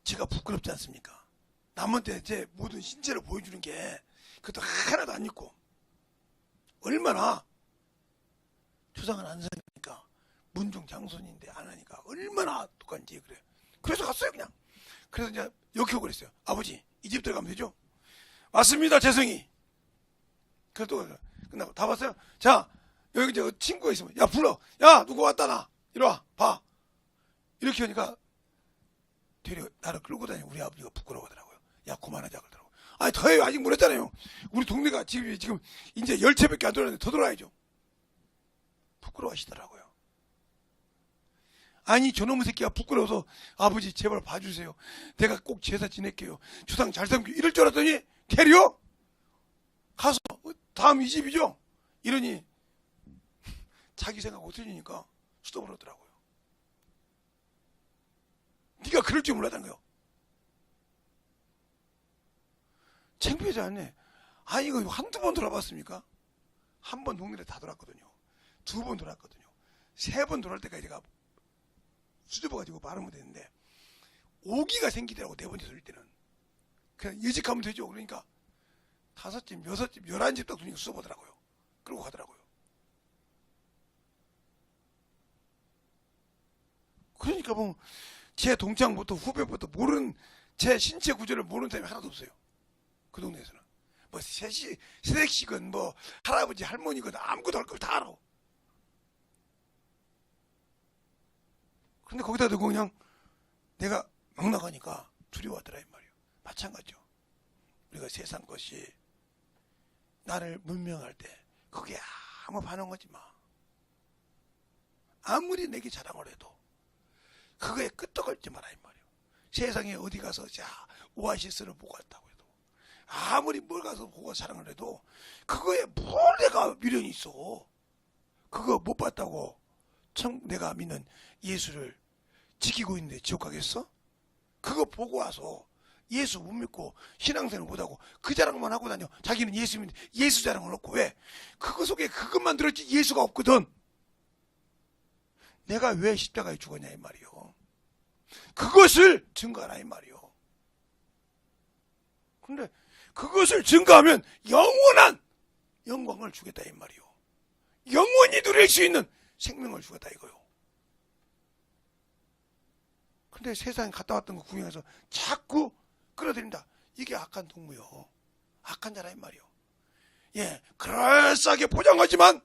제가 부끄럽지 않습니까? 남한테 제 모든 신체를 보여주는 게 그것도 하나도 안 입고 얼마나 초상을 안 사니까 문중 장손인데 안 하니까 얼마나 똑같은지 그래. 그래서 갔어요 그냥. 그래서 이제 여기 오고 그랬어요. 아버지 이 집 들어가면 되죠? 맞습니다 재성이. 그래도 끝나고 다 봤어요. 자 여기 이제 친구가 있으면 야 불러. 야 누구 왔다 나. 이리 와 봐. 이렇게 하니까 되려 나를 끌고 다니고 우리 아버지가 부끄러워하더라고요. 야 그만하자 그러더라고요. 아니 더해요. 아직 모르잖아요. 우리 동네가 지금 이제 10채밖에 안 돌았는데 더 돌아야죠. 부끄러워하시더라고요. 아니 저놈의 새끼가 부끄러워서 아버지 제발 봐주세요. 내가 꼭 제사 지낼게요. 주상 잘 삼겨 이럴 줄 알았더니 캐리어 가서 다음 이 집이죠. 이러니 자기 생각 못 해주니까 수동을 하더라고요. 네가 그럴 줄 몰랐다는 거요. 창피하지 않네. 아 이거 한두 번 돌아봤습니까? 한 번 동네를 다 돌았거든요. 2번 돌았거든요. 3번 돌아올 때까지 제가 수줍어가지고 말을 못했는데 오기가 생기더라고. 4번째 돌릴 때는 그냥 예직하면 되죠. 그러니까 5집, 6집, 11집 딱 두니까 수줍어더라고요. 그러고 가더라고요. 그러니까 뭐 제 동창부터 후배부터 모르는 제 신체 구조를 모르는 사람이 하나도 없어요. 그 동네에서는 뭐 새댁이건 뭐 할아버지 할머니건 아무것도 할 걸 다 알아. 근데 거기다 두고 그냥 내가 막 나가니까 두려워하더라 이 말이에요. 마찬가지죠. 우리가 세상 것이 나를 문명할 때 그게 아무 반응하지 마. 아무리 내게 자랑을 해도 그거에 끄떡을지 마라 이 말이에요. 세상에 어디 가서 자 오아시스를 보고 왔다고 해도 아무리 뭘 가서 보고 자랑을 해도 그거에 뭘 내가 미련이 있어. 그거 못 봤다고 내가 믿는 예수를 지키고 있는데 지옥 가겠어? 그거 보고 와서 예수 못 믿고 신앙생활 못하고 그 자랑만 하고 다녀. 자기는 예수 믿는데 예수 자랑을 없고. 왜? 그거 속에 그것만 들었지 예수가 없거든. 내가 왜 십자가에 죽었냐 이 말이요. 그것을 증거하라 이 말이요. 근데 그것을 증거하면 영원한 영광을 주겠다 이 말이요. 영원히 누릴 수 있는 생명을 주겠다 이거요. 근데 세상에 갔다 왔던 거 구경해서 자꾸 끌어들인다. 이게 악한 동무요. 악한 자라 이 말이요. 예, 그럴싸하게 포장하지만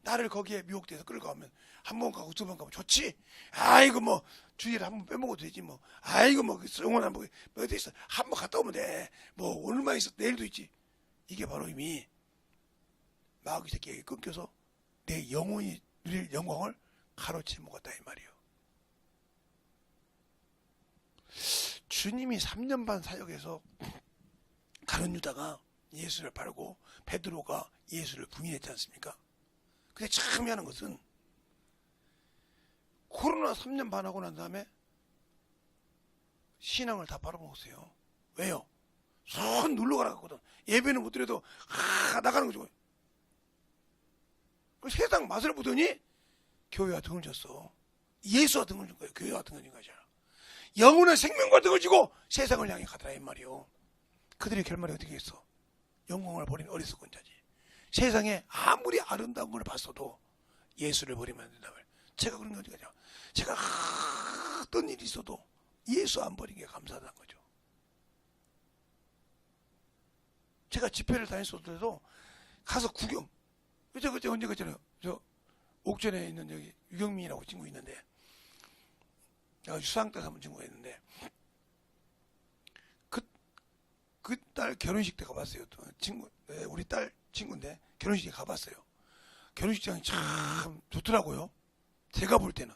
나를 거기에 미혹돼서 끌어가면 한 번 가고 2번 가면 좋지. 아이고 뭐 주일에 한 번 빼먹어도 되지 뭐. 아이고 뭐 영원한 뭐 어디 있어. 한 번 갔다 오면 돼. 뭐 오늘만 있어 내일도 있지. 이게 바로 이미 마귀 새끼에게 끊겨서 내 영혼이 누릴 영광을 가로채 먹었다 이 말이요. 주님이 3년 반 사역에서 가룟 유다가 예수를 팔고 베드로가 예수를 부인했지 않습니까? 근데 참 미안한 것은 코로나 3년 반 하고 난 다음에 신앙을 다 팔아먹었어요. 왜요? 손 눌러 가라거든. 예배는 못 드려도 나가는 거죠. 세상 맛을 보더니 교회와 등을 졌어. 예수와 등을 진 거예요. 교회와 등을 진 거잖아. 영혼의 생명과 등을 지고 세상을 향해 가더라 이 말이요. 그들의 결말이 어떻게 했어? 영광을 버린 어리석은 자지. 세상에 아무리 아름다운 걸 봤어도 예수를 버리면 안 된다. 제가 그런 게 어디가냐? 제가 어떤 일이 있어도 예수 안 버린 게 감사하다는 거죠. 제가 집회를 다녔어도 가서 구경. 그때 언제 갔잖아요. 저 옥천에 있는 여기 유경민이라고 친구 있는데, 내가 수상 때 한번 친구가 있는데, 그 딸 결혼식 때 가봤어요. 또 친구, 우리 딸 친구인데 결혼식에 가봤어요. 결혼식장이 참 좋더라고요. 제가 볼 때는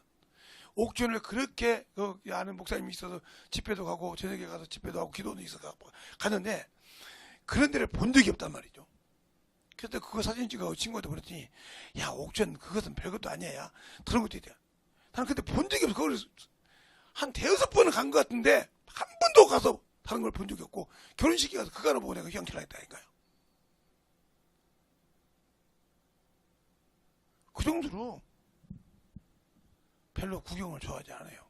옥천을 그렇게 아는 목사님이 있어서 집회도 가고 저녁에 가서 집회도 하고 기도도 있어서 가는데 그런 데를 본 적이 없단 말이죠. 그래서 그거 사진 찍어 친구한테 보냈더니, 야, 옥천 그것은 별것도 아니야. 야. 그런 것도 있대. 나는 그때 본 적이 없어. 그걸 한 대여섯 번은 간 것 같은데 한 번도 가서 다른 걸 본 적이 없고, 결혼식에 가서 그거 하나 보고 내가 휘황찬 했다니까요. 그 정도로 별로 구경을 좋아하지 않아요.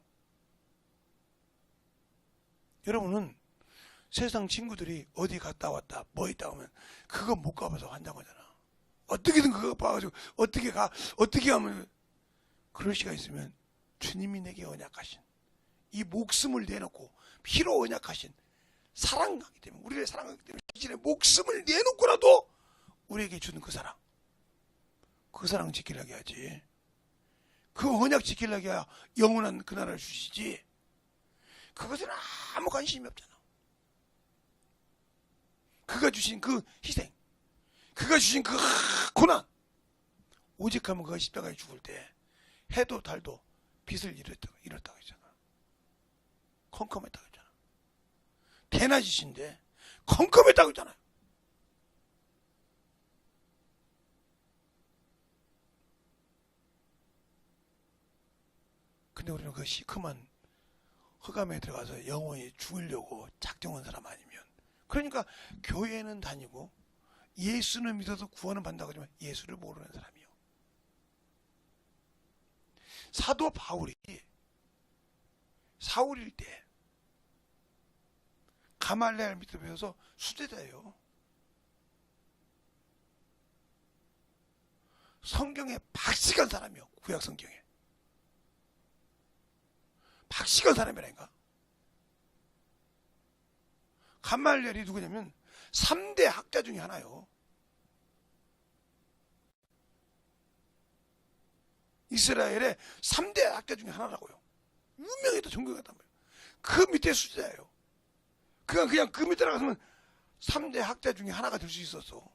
여러분은 세상 친구들이 어디 갔다 왔다 뭐 있다 하면 그거 못 가봐서 환장하잖아. 어떻게든 그거 봐가지고 어떻게 하면. 그럴 시간 있으면 주님이 내게 언약하신, 이 목숨을 내놓고 피로 언약하신 사랑하기 때문에, 우리를 사랑하기 때문에 자신의 목숨을 내놓고라도 우리에게 주는 그 사랑 지키려게 하지. 그 언약 지키려게 해야 영원한 그 나라를 주시지. 그것은 아무 관심이 없잖아. 그가 주신 그 희생, 그가 주신 그 고난, 오직 하면 그가 십자가에 죽을 때 해도 달도 빛을 잃었다고 했잖아. 컴컴했다고 했잖아. 대낮이신데 컴컴했다고 했잖아요. 근데 우리는 그 시커먼 흑암에 들어가서 영원히 죽으려고 작정한 사람 아니면, 그러니까 교회는 다니고 예수는 믿어서 구원은 받는다고 하지만 예수를 모르는 사람이요. 사도 바울이 사울일 때 가말레알 밑에 배워서 수제자예요. 성경에 박식한 사람이요. 구약 성경에 박식한 사람이라니까. 가말레알이 누구냐면 3대 학자 중에 하나요. 이스라엘의 3대 학자 중에 하나라고요. 유명해도 전국에 갔단 말이에요. 그 밑에 수제자예요. 그냥 그 밑에 나가서면 3대 학자 중에 하나가 될 수 있었어.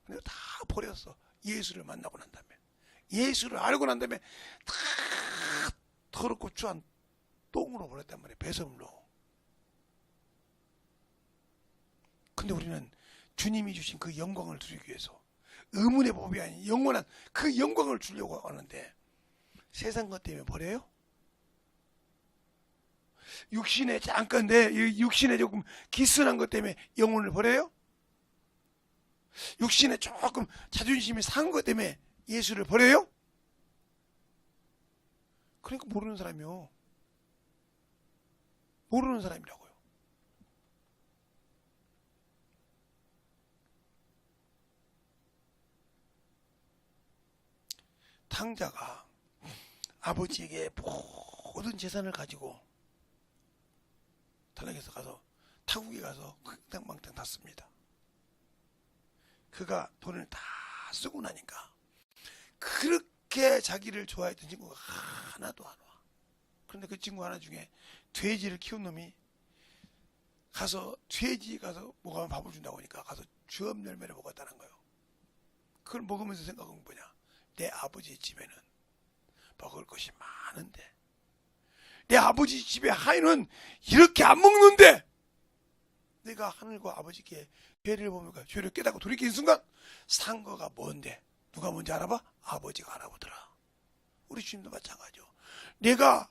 근데 다 버렸어. 예수를 만나고 난 다음에, 예수를 알고 난 다음에 다 더럽고 추한 똥으로 보냈단 말이에요. 배설물로. 근데 우리는 주님이 주신 그 영광을 누리기 위해서 의문의 법이 아닌 영원한 그 영광을 주려고 하는데 세상 것 때문에 버려요? 육신에 잠깐 육신에 조금 기스난 것 때문에 영혼을 버려요? 육신에 조금 자존심이 상한 것 때문에 예수를 버려요? 그러니까 모르는 사람이요. 모르는 사람이라고요. 탕자가 아버지에게 모든 재산을 가지고 탈락해서 가서 타국에 가서 흥당망당 탔습니다. 그가 돈을 다 쓰고 나니까 그렇게 자기를 좋아했던 친구가 하나도 안 와. 그런데 그 친구 하나 중에 돼지를 키운 놈이 가서 돼지 가서 먹으면 밥을 준다고 하니까 가서 주업 열매를 먹었다는 거예요. 그걸 먹으면서 생각한 건 뭐냐? 내 아버지 집에는 먹을 것이 많은데 내 아버지 집에 하인은 이렇게 안 먹는데 내가 하늘과 아버지께 죄를 보니까 죄를 깨닫고 돌이키는 순간 산 거가 뭔데 누가 뭔지 알아봐? 아버지가 알아보더라. 우리 주님도 마찬가지죠. 내가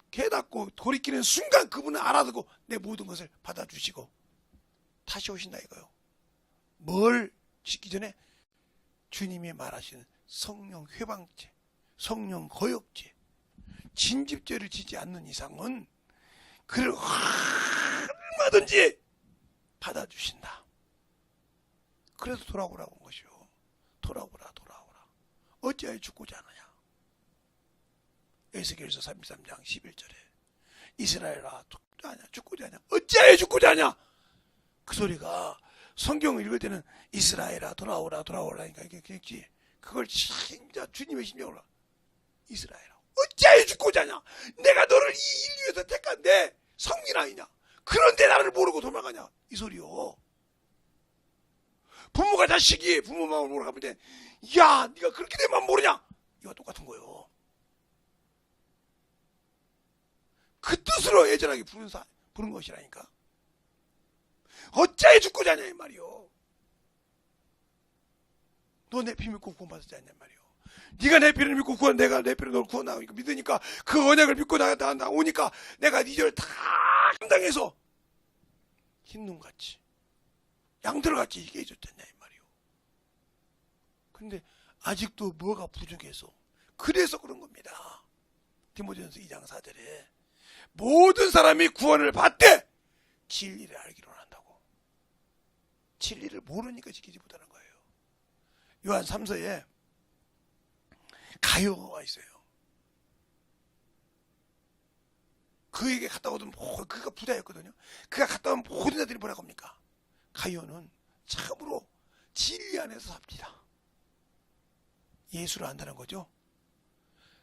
깨닫고 돌이키는 순간 그분은 알아듣고 내 모든 것을 받아주시고 다시 오신다 이거요. 뭘 짓기 전에 주님이 말하시는 성령 회방죄, 성령 거역죄, 진집죄를 지지 않는 이상은 그를 얼마든지 받아주신다. 그래서 돌아오라고 한 것이요. 돌아오라. 어찌하여 죽고자 하느냐. 에스겔서 33장 11절에 이스라엘아 죽고자 하냐. 어찌하여 죽고자 하냐. 그 소리가 성경을 읽을 때는 이스라엘아 돌아오라 하니까 이게 그랬지. 그걸 진짜 주님의 심정으로 이스라엘아 어찌하여 죽고자 하냐. 내가 너를 이 인류에서 택한 내 성민 아니냐. 그런데 나를 모르고 도망가냐. 이 소리요. 부모가 자식이 부모 마음을 모르고 가면 돼. 야, 네가 그렇게 되면 모르냐? 이와 똑같은 거예요. 그 뜻으로 애절하게 부른 것이라니까. 어찌하여 죽고자 하냐 이 말이요. 너 내 피 믿고 구원받았지 않냐 말이요. 네가 내 피를 믿고 내가 내 피를 너를 구원하고 믿으니까 그 언약을 믿고 나오니까 내가 네 죄를 다 감당해서 흰눈같이 양들같이 이게 해줬잖냐 이 말이요. 근데 아직도 뭐가 부족해서 그래서 그런 겁니다. 디모데전서 2장 4절에 모든 사람이 구원을 받되 진리를 알기로 한다고. 진리를 모르니까 지키지 못하는 거예요. 요한 3서에 가요가 있어요. 그에게 갔다 오던 그가 부자였거든요. 그가 갔다 온 모든 자들이 뭐라고 합니까? 가요는 참으로 진리 안에서 삽니다. 예수를 안다는 거죠.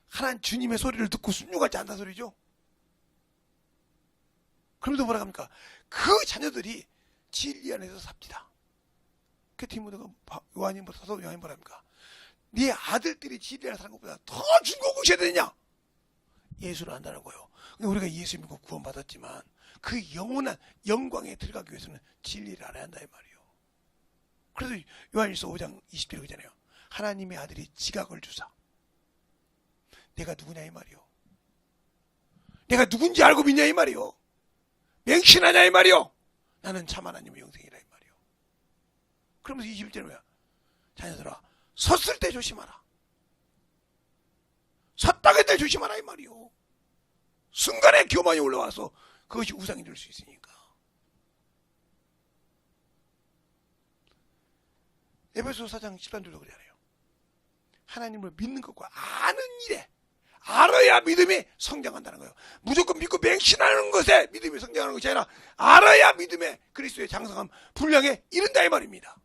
하나님 주님의 소리를 듣고 순종하지 않는 소리죠. 그럼에도 뭐라 합니까? 그 자녀들이 진리 안에서 삽니다. 그 디모데가 사도 요한이 뭐라 합니까? 네 아들들이 진리 안에서 사는 것보다 더 중요한 것이 되느냐? 예수를 안다는 거예요. 우리가 예수 믿고 구원받았지만 그 영원한 영광에 들어가기 위해서는 진리를 알아야 한다 이 말이에요. 그래서 요한일서 5장 20절에 그러잖아요. 하나님의 아들이 지각을 주사. 내가 누구냐 이 말이요. 내가 누군지 알고 믿냐 이 말이요. 맹신하냐 이 말이요. 나는 참 하나님의 영생이라 이 말이요. 그러면서 21절에 뭐야? 자녀들아 섰을 때 조심하라. 섰다가 때 조심하라 이 말이요. 순간에 교만이 올라와서 그것이 우상이 될 수 있으니까. 에베소서 4장 13절도 그러잖아요. 하나님을 믿는 것과 아는 일에 알아야 믿음이 성장한다는 거예요. 무조건 믿고 맹신하는 것에 믿음이 성장하는 것이 아니라 알아야 믿음에 그리스도의 장성함 분량에 이른다 이 말입니다.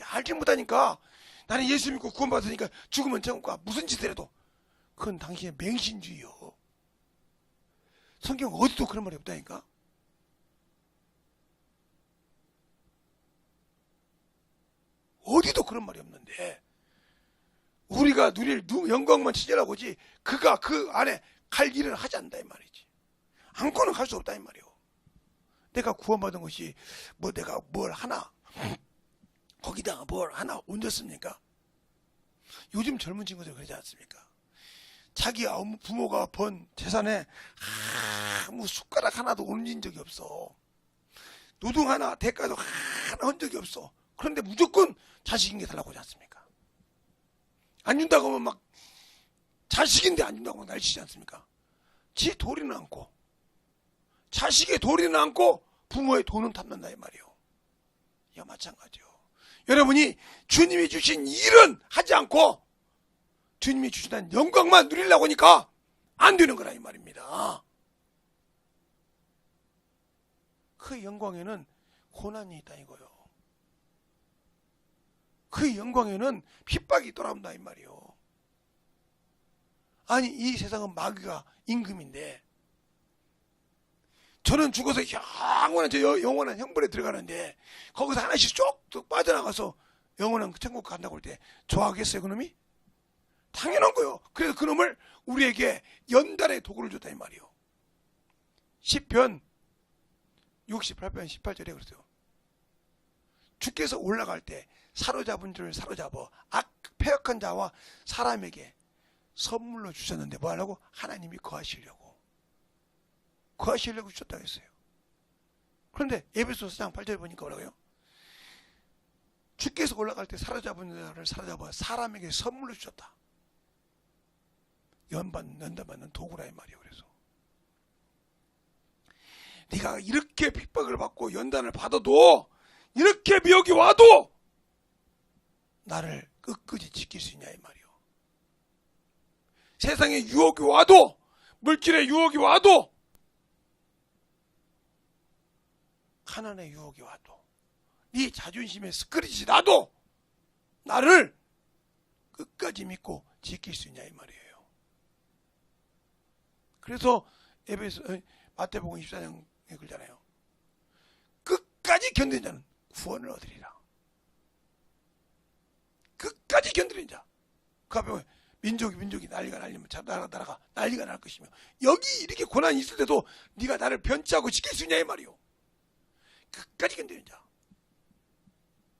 알지 못하니까 나는 예수 믿고 구원받으니까 죽으면 천국가 무슨 짓을 해도 그건 당신의 맹신주의요. 성경 어디도 그런 말이 없다니까. 어디도 그런 말이 없는데 우리가 누릴 영광만 찾으라고 하지 그가 그 안에 갈 일을 하지 않는다 이 말이지. 않고는 갈 수 없다 이 말이요. 내가 구원받은 것이 뭐 내가 뭘 하나 거기다가 뭘 하나 얹었습니까? 요즘 젊은 친구들 그러지 않습니까? 자기 부모가 번 재산에 아무 숟가락 하나도 얹은 적이 없어. 노동 하나 대가도 하나 한 적이 없어. 그런데 무조건 자식인게 달라고 하지 않습니까? 안 준다고 하면 막 자식인데 안 준다고 하면 날치지 않습니까? 지 도리는 않고 자식의 도리는 않고 부모의 돈은 탐난다 이 말이요. 이거 마찬가지요. 여러분이 주님이 주신 일은 하지 않고 주님이 주시는 영광만 누리려고 하니까 안 되는 거라 이 말입니다. 그 영광에는 고난이 있다 이거요. 그 영광에는 핍박이 돌아온다 이 말이요. 아니 이 세상은 마귀가 임금인데 저는 죽어서 영원한 형벌에 들어가는데 거기서 하나씩 쭉 빠져나가서 영원한 천국 간다고 할 때 좋아하겠어요 그놈이? 당연한 거요. 그래서 그놈을 우리에게 연달의 도구를 줬다 이 말이요. 시편 68편 18절에 그랬어요. 주께서 올라갈 때 사로잡은 줄을 사로잡아 패역한 자와 사람에게 선물로 주셨는데 뭐 하려고? 하나님이 거하시려고 주셨다고 했어요. 그런데 에베소서 4장 8절에 보니까 뭐라고요? 주께서 올라갈 때 사로잡은 자를 사로잡아 사람에게 선물로 주셨다. 연단받는 도구라 이 말이에요. 그래서 네가 이렇게 핍박을 받고 연단을 받아도 이렇게 미혹이 와도 나를 끝까지 지킬 수 있냐 이 말이요. 세상에 유혹이 와도, 물질의 유혹이 와도, 가난의 유혹이 와도, 네 자존심에 스크리지 나도 나를 끝까지 믿고 지킬 수 있냐 이 말이에요. 그래서 마태복음 24장에 그러잖아요. 끝까지 견디는 자는 구원을 얻으리라. 끝까지 견디는 자. 그 앞에 민족이 난리가 날리면 나라가 난리가 날 것이며, 여기 이렇게 고난이 있을 때도 네가 나를 변치하고 지킬 수 있냐 이 말이요. 끝까지 견디는 자.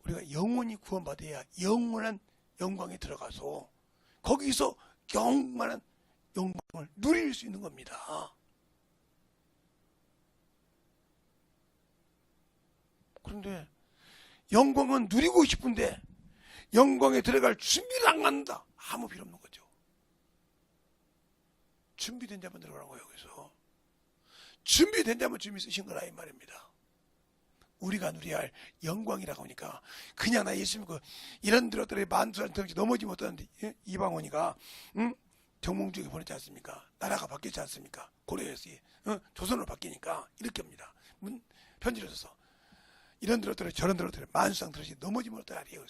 우리가 영원히 구원받아야 영원한 영광에 들어가서 거기서 영원한 영광을 누릴 수 있는 겁니다. 그런데 영광은 누리고 싶은데 영광에 들어갈 준비를 안 갖는다. 아무 필요 없는 거죠. 준비된 자만 들어가는 거예요. 여기서 준비된 자만 주님이 쓰신 거라 이 말입니다. 우리가 누려야 할 영광이라고 하니까 그냥 나 예수 믿고 이런 들었더니 만두살 덩치 넘어지 못하는데, 이방원이가 정몽주에게 보냈지 않습니까? 나라가 바뀌었지 않습니까? 고려에서 조선으로 바뀌니까 이렇게 합니다. 편지를 써서 이런 들었더니 저런 들었더니 만수상 들었지 넘어지 못하는 아니에요.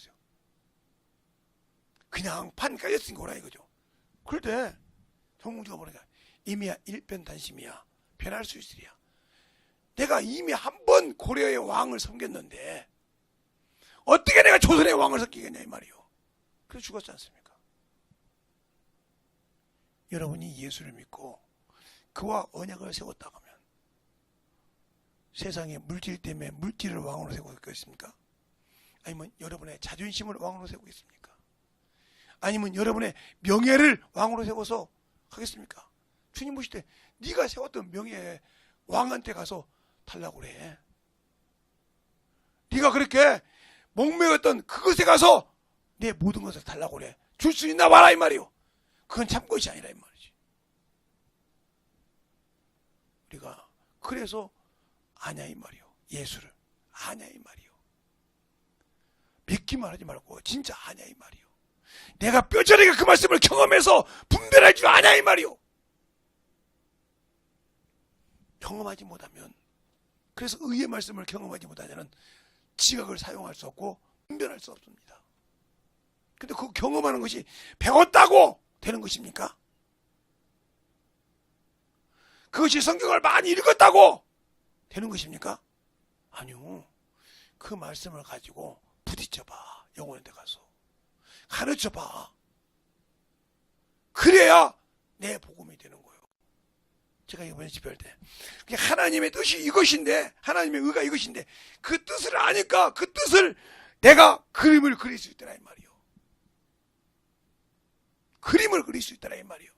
그냥 판 깔렸으니까 오라 이거죠. 그럴 때 정몽주가 보니까 이미야 일편단심이야. 변할 수 있으리야. 내가 이미 한 번 고려의 왕을 섬겼는데 어떻게 내가 조선의 왕을 섬기겠냐 이 말이요. 그래서 죽었지 않습니까? 여러분이 예수를 믿고 그와 언약을 세웠다고 하면 세상에 물질 때문에 물질을 왕으로 세우고 있겠습니까? 아니면 여러분의 자존심을 왕으로 세우고 있습니까? 아니면 여러분의 명예를 왕으로 세워서 하겠습니까? 주님 보실 때 네가 세웠던 명예 왕한테 가서 달라고 그래. 네가 그렇게 목매였던 그것에 가서 내 모든 것을 달라고 그래. 줄 수 있나 봐라 이 말이요. 그건 참 것이 아니라 이 말이지. 우리가 그래서 아냐 이 말이요. 예수를 아냐 이 말이요. 믿기만 하지 말고 진짜 아냐 이 말이요. 내가 뼈저리게 그 말씀을 경험해서 분별할 줄 아냐 이 말이요. 경험하지 못하면, 그래서 의의 말씀을 경험하지 못하자는 지각을 사용할 수 없고 분별할 수 없습니다. 근데 그 경험하는 것이 배웠다고 되는 것입니까? 그것이 성경을 많이 읽었다고 되는 것입니까? 아니요. 그 말씀을 가지고 부딪혀봐. 영혼에 가서 가르쳐봐. 그래야 내 복음이 되는 거예요. 제가 이번에 집회할 때 하나님의 뜻이 이것인데, 하나님의 의가 이것인데 그 뜻을 아니까 그 뜻을 내가 그림을 그릴 수 있더라 이 말이요. 그림을 그릴 수 있더라 이 말이요.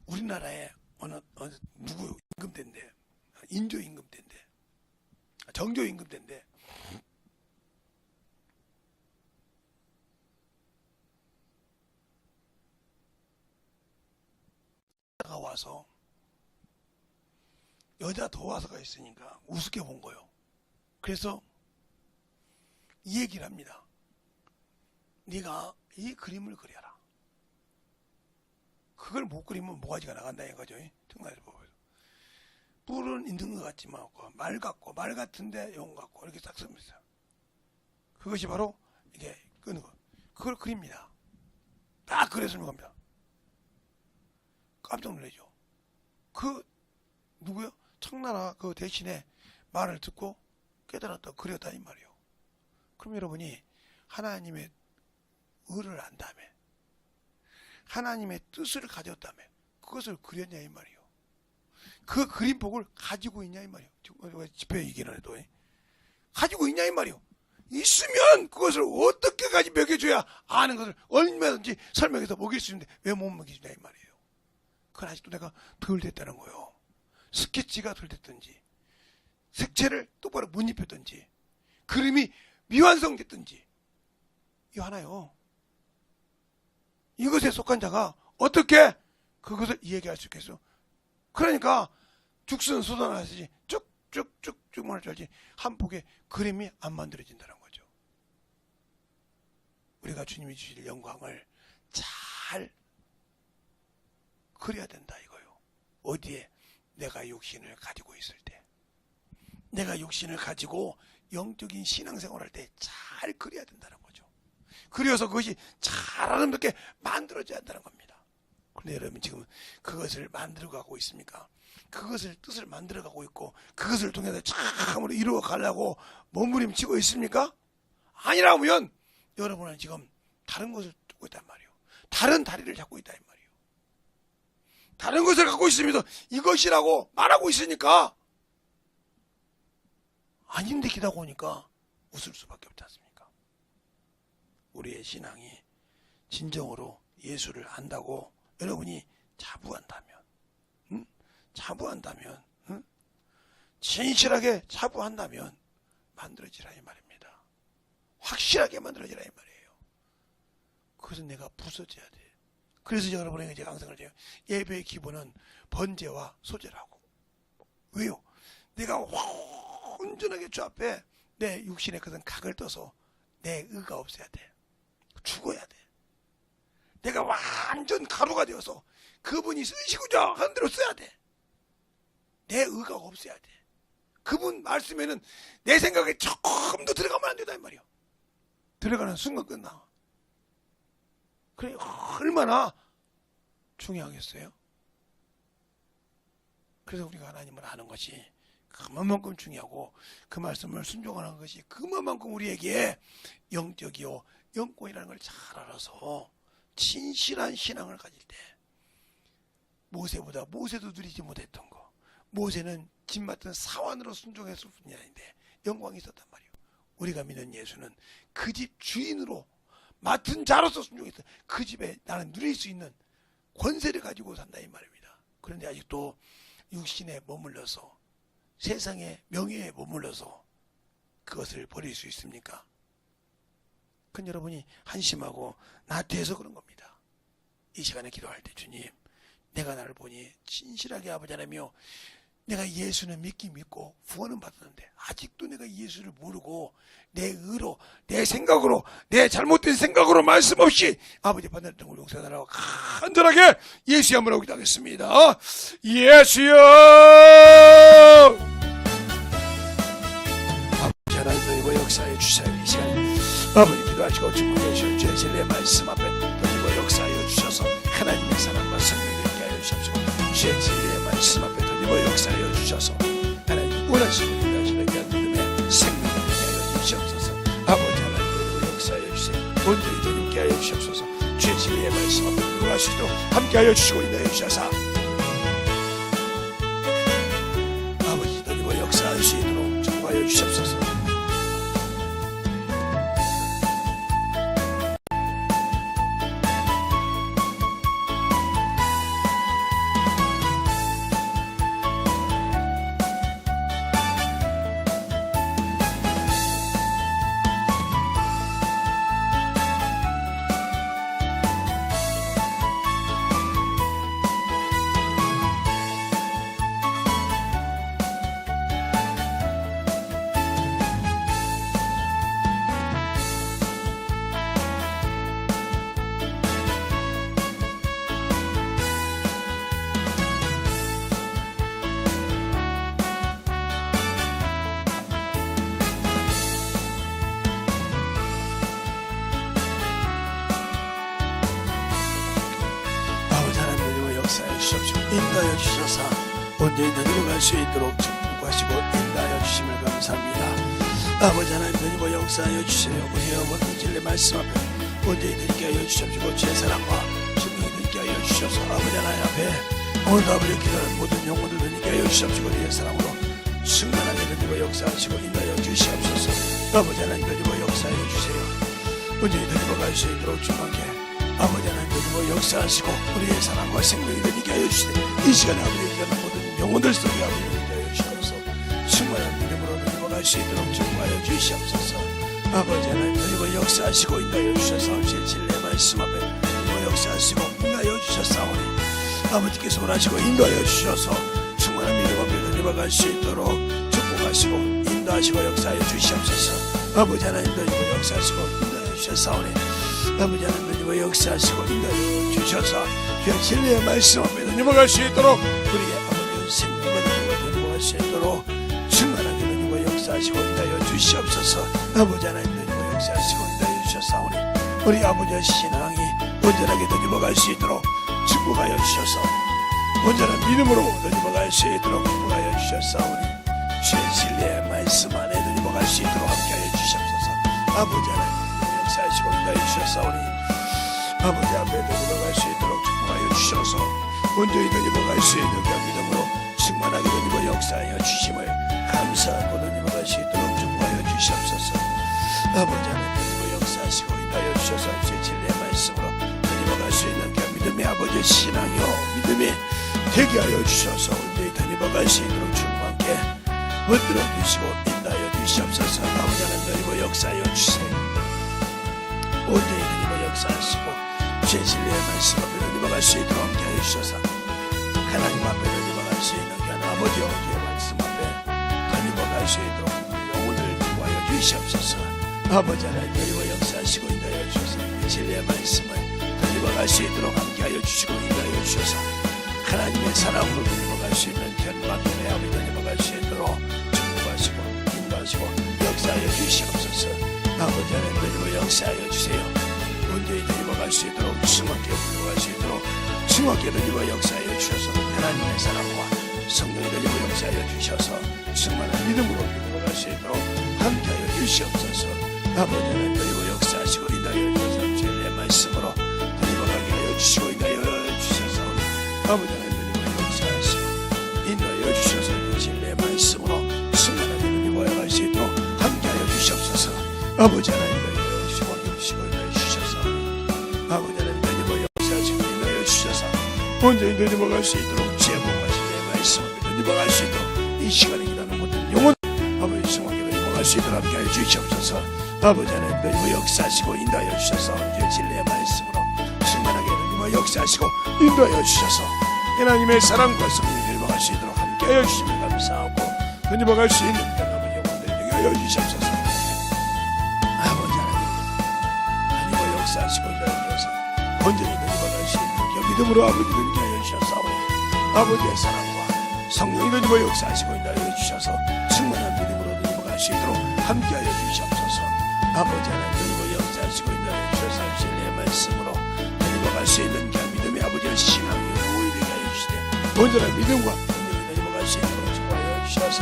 우리나라에 누구 임금대인데, 인조 임금대인데, 정조 임금대인데 가 와서 여자 도화사가 있으니까 우습게 본 거예요. 그래서 이 얘기를 합니다. 네가 이 그림을 그려라. 그걸 못 그리면 모가지가 나간다 이거죠. 정말 뿔은 있는 것 같지만 말 같고 말 같은데 용 같고 이렇게 딱 씁니다. 그것이 바로 이게 끄는 거. 그걸 그립니다. 딱 그려서 겁니다. 깜짝 놀라죠. 누구요? 청나라 그 대신에 말을 듣고 깨달았다 그렸다 이 말이요. 그럼 여러분이 하나님의 의를 안다며, 하나님의 뜻을 가졌다며 그것을 그렸냐 이 말이요. 그 그림복을 가지고 있냐 이 말이요. 집회 얘기는 해도 가지고 있냐 이 말이요. 있으면 그것을 어떻게까지 먹여줘야 아는 것을 얼마든지 설명해서 먹일 수 있는데 왜 못 먹이냐 이 말이에요. 그건 아직도 내가 덜 됐다는 거예요. 스케치가 덜 됐든지 색채를 똑바로 못 입혔든지 그림이 미완성됐든지 이거 하나요. 이것에 속한 자가 어떻게 그것을 이야기할 수 있겠어? 그러니까 죽순 쏟아나듯이 쭉쭉쭉쭉 말할지 한 폭의 그림이 안 만들어진다는 거죠. 우리가 주님이 주실 영광을 잘 그려야 된다 이거요. 어디에? 내가 육신을 가지고 있을 때, 내가 육신을 가지고 영적인 신앙생활할 때 잘 그려야 된다는 거죠. 그려서 그것이 잘 아름답게 만들어져야 한다는 겁니다. 그런데 여러분 지금 그것을 만들어가고 있습니까? 그것을 뜻을 만들어가고 있고 그것을 통해서 참으로 이루어가려고 몸부림치고 있습니까? 아니라면 여러분은 지금 다른 것을 쫓고 있단 말이에요. 다른 다리를 잡고 있다 이 말이에요. 다른 것을 갖고 있으면서 이것이라고 말하고 있으니까 아닌데 기다고 오니까 웃을 수밖에 없지 않습니까? 우리의 신앙이 진정으로 예수를 안다고 여러분이 자부한다면, 자부한다면, 진실하게 자부한다면 만들어지라 이 말입니다. 확실하게 만들어지라 이 말이에요. 그것은 내가 부서져야 돼. 그래서 여러분에게 제가 항상 그래요. 예배의 기본은 번제와 소제라고. 왜요? 내가 온전하게 주 앞에 내 육신의 그런 각을 떠서 내 의가 없어야 돼. 죽어야 돼. 내가 완전 가루가 되어서 그분이 쓰시고자 하는 대로 써야 돼. 내 의가 없어야 돼. 그분 말씀에는 내 생각에 조금도 들어가면 안 된다 이 말이야. 들어가는 순간 끝나. 그래 얼마나 중요하겠어요? 그래서 우리가 하나님을 아는 것이 그만큼 중요하고 그 말씀을 순종하는 것이 그만큼 우리에게 영적이요 영권이라는 걸 잘 알아서 진실한 신앙을 가질 때 모세보다 모세도 누리지 못했던 거 모세는 집 맡은 사환으로 순종했을 뿐이 아닌데 영광이 있었단 말이에요. 우리가 믿는 예수는 그 집 주인으로 맡은 자로서 순종했어. 그 집에 나는 누릴 수 있는 권세를 가지고 산다 이 말입니다. 그런데 아직도 육신에 머물러서 세상의 명예에 머물러서 그것을 버릴 수 있습니까? 그건 여러분이 한심하고 나태해서 그런 겁니다. 이 시간에 기도할 때 주님 내가 나를 보니 진실하게 아버지 하나며 내가 예수는 믿고 구원은 받았는데 아직도 내가 예수를 모르고 내 의로 내 생각으로 내 잘못된 생각으로 말씀 없이 아버지 받았던 걸 용서하라고 간절하게 예수의 한번 하고 기도하겠습니다. 예수여 아버지 하나님 역사해 주세요. 이 시간에 아버지 기도하시고 주님의 주의 진리의 말씀 앞에 던지고 역사하여 주셔서 하나님의 사랑과 성령을 있게 하여 주십시오. 주의 진리의 말씀 앞에 던지고 역사하여 주셔서 하나님 원하시고 인도하시는 귀한 믿음의 생명을 있게 하여 주시옵소서. 아버지 하나님 역사하여 주세요. 온전히 주님께 하여 주시옵소서. 주의 진리의 말씀 앞에 던지고 수 있도록 함께 하여 주시고 인도하여 주셔서 아버지 던지고 역사할 수 있도록 축복하여 주시옵소서. 인도하여 주셔서 온전히 다니고 갈 수 있도록 축복하시고 인도하여 주심을 감사합니다. 아버지 하나님 다니고 역사하여 주세요. 우리의 모든 진리 말씀 앞에 온전히 드리게 하여 주십시고 주의 사랑과 성령이 드리게 하여 주셔서 아버지 하나님 앞에 오늘도 아버지 기도하는 모든 영혼들 드리게 하여 주십시고 주의 사랑으로 승만하게 드리고 역사하시고 인도하여 주시옵소서. 아버지 하나님 다니고 역사하여 주세요. 온전히 다니고 갈 수 있도록 축복해 아버지 하나님 되시고 역사하시고 우리의 사랑과 생명이 되게 하여 주시되 이 시간에 아버지 기도하는 모든 영혼들 속에 아버지 되게 하여 주시옵소서. 충만한 믿음으로 되고 넘어갈 수 있도록 축복하여 주시옵소서. 아버지 하나님 주님의 역사하시고 인도하여 주셔서 진리의 말씀 앞에 주님의 역사하시고 인도하여 주셨사오니 아버지께서 원하시고 인도하여 주셔서 충만한 믿음 앞에 넘어갈 수 있도록 축복하시고 인도하시고 역사하여 주시옵소서. 아버지 하나님 주님의 역사하시고 인도하여 주셨사오니 아버지 하나님 주님의 역사하시고 인도하여 주셔서 주의 진리의 말씀 앞에 넘어갈 수 있도록 우리의 아버지의 생명과 넘어갈 수 있도록 충만하게 주님의 역사하시고 인도하여 주시옵소서. 아버지 하나님 주님의 역사하시고 인도하여 주셨사오니 우리 아버지의 신앙이 온전하게 넘어갈 수 있도록 축복하여 주셔서 온전한 믿음으로 넘어갈 수 있도록 축복하여 주셨사오니 주의 진리의 말씀 안에 넘어갈 수 있도록 함께하여 주시옵소서. 아버지 하나님 역사하시고 인도하여 주셨사오니 아버지 앞에 넘어갈 수 있도록 축복하여 주셔서 온전히 넘어갈 수 있는 그 믿음으로 충만하게 넘어 역사하여 주심을 감사하고 넘어갈 수 있도록 축복하여 주시옵소서. 아버지 하나님 역사하시고 인도하여 주셔서 주의 진리의 말씀으로 넘어갈 수 있는 그 믿음의 아버지의 신앙이요 믿음이 되게 하여 주셔서 온전히 넘어갈 수 있도록 충만하게 붙들어 주시고 인도하여 주시옵소서. 아버지 하나님 역사하여 주세요. 온전히 넘어 역사하시고 주의 진리의 말씀 앞에 넘어갈 수 있도록 함께하여 주셔서 하나님 앞에 넘어갈 수 있는 그 아버지와 주의 말씀 앞에 넘어갈 수 있도록 영혼을 구하여 주시옵소서. 아버지 하나님 역사하시고 인도하여 주셔서 진리의 말씀을 넘어갈 수 있도록 함께하여 주시고 인도하여 주셔서 하나님의 사랑으로 넘어갈 수 있는 견만의 아버지 넘어갈 수 있도록 축복하시고 인도하시고 역사하여 주시옵소서. 아버지 하나님 역사하여 주세요. 온전히 넘어갈 수 있도록 승하게 넘어갈 수 있도록 승하게 넘어 역사하여 주셔서 하나님의 사랑과 성령의 넘어 역사하여 주셔서 충만한 믿음으로 넘어갈 수 있도록 함께하여 주시옵소서. 아버지 하나님 역사하시고 인도하여 주셔서 주의 말씀으로 넘어가게 하여 주시고 인도하여 주셔서 아버지 하나님 역사하시고 인도하여 주셔서 진리의 말씀으로 충만하게 넘어갈 수 있도록 함께하여 주시옵소서. 아버지 하나님 아버지 하나님 역사하시고 인도하여 주셔서 온전히 넘어갈 수 있도록 제목하신 내 말씀을 넘어갈 수 있도록 이 시간에 일하는 모든 영혼 아버지 성하게 넘어갈 수 있도록 함께하여 주시옵소서. 아버지 하나님 역사하시고 인도하여 주셔서 주의 진리의 말씀으로 충만하게 넘어 역사하시고 인도하여 주셔서 하나님의 사랑과 성령이 넘어갈 수 있도록 함께하여 주시면 감사하고 넘어갈 수 있는 아버지 영혼들 넘어가여 주시옵소서. 아버지 하나님 역사하시고 인도하여 온전히 넘어갈 수 있는 그 믿음으로 아버지를 인도하여 주셔서 아버지의 사랑과 성령이 넘어 역사하시고 인도하여 주셔서 충만한 믿음으로 넘어갈 수 있도록 함께하여 주시옵소서. 아버지 하나님 넘어 역사하시고 인도하여 주셔서 진리의 말씀으로 넘어갈 수 있는 그 믿음의 아버지의 신앙이 오이 되게 하여 주시되 온전한 믿음과 능력이 넘어갈 수 있도록 축복하여 주셔서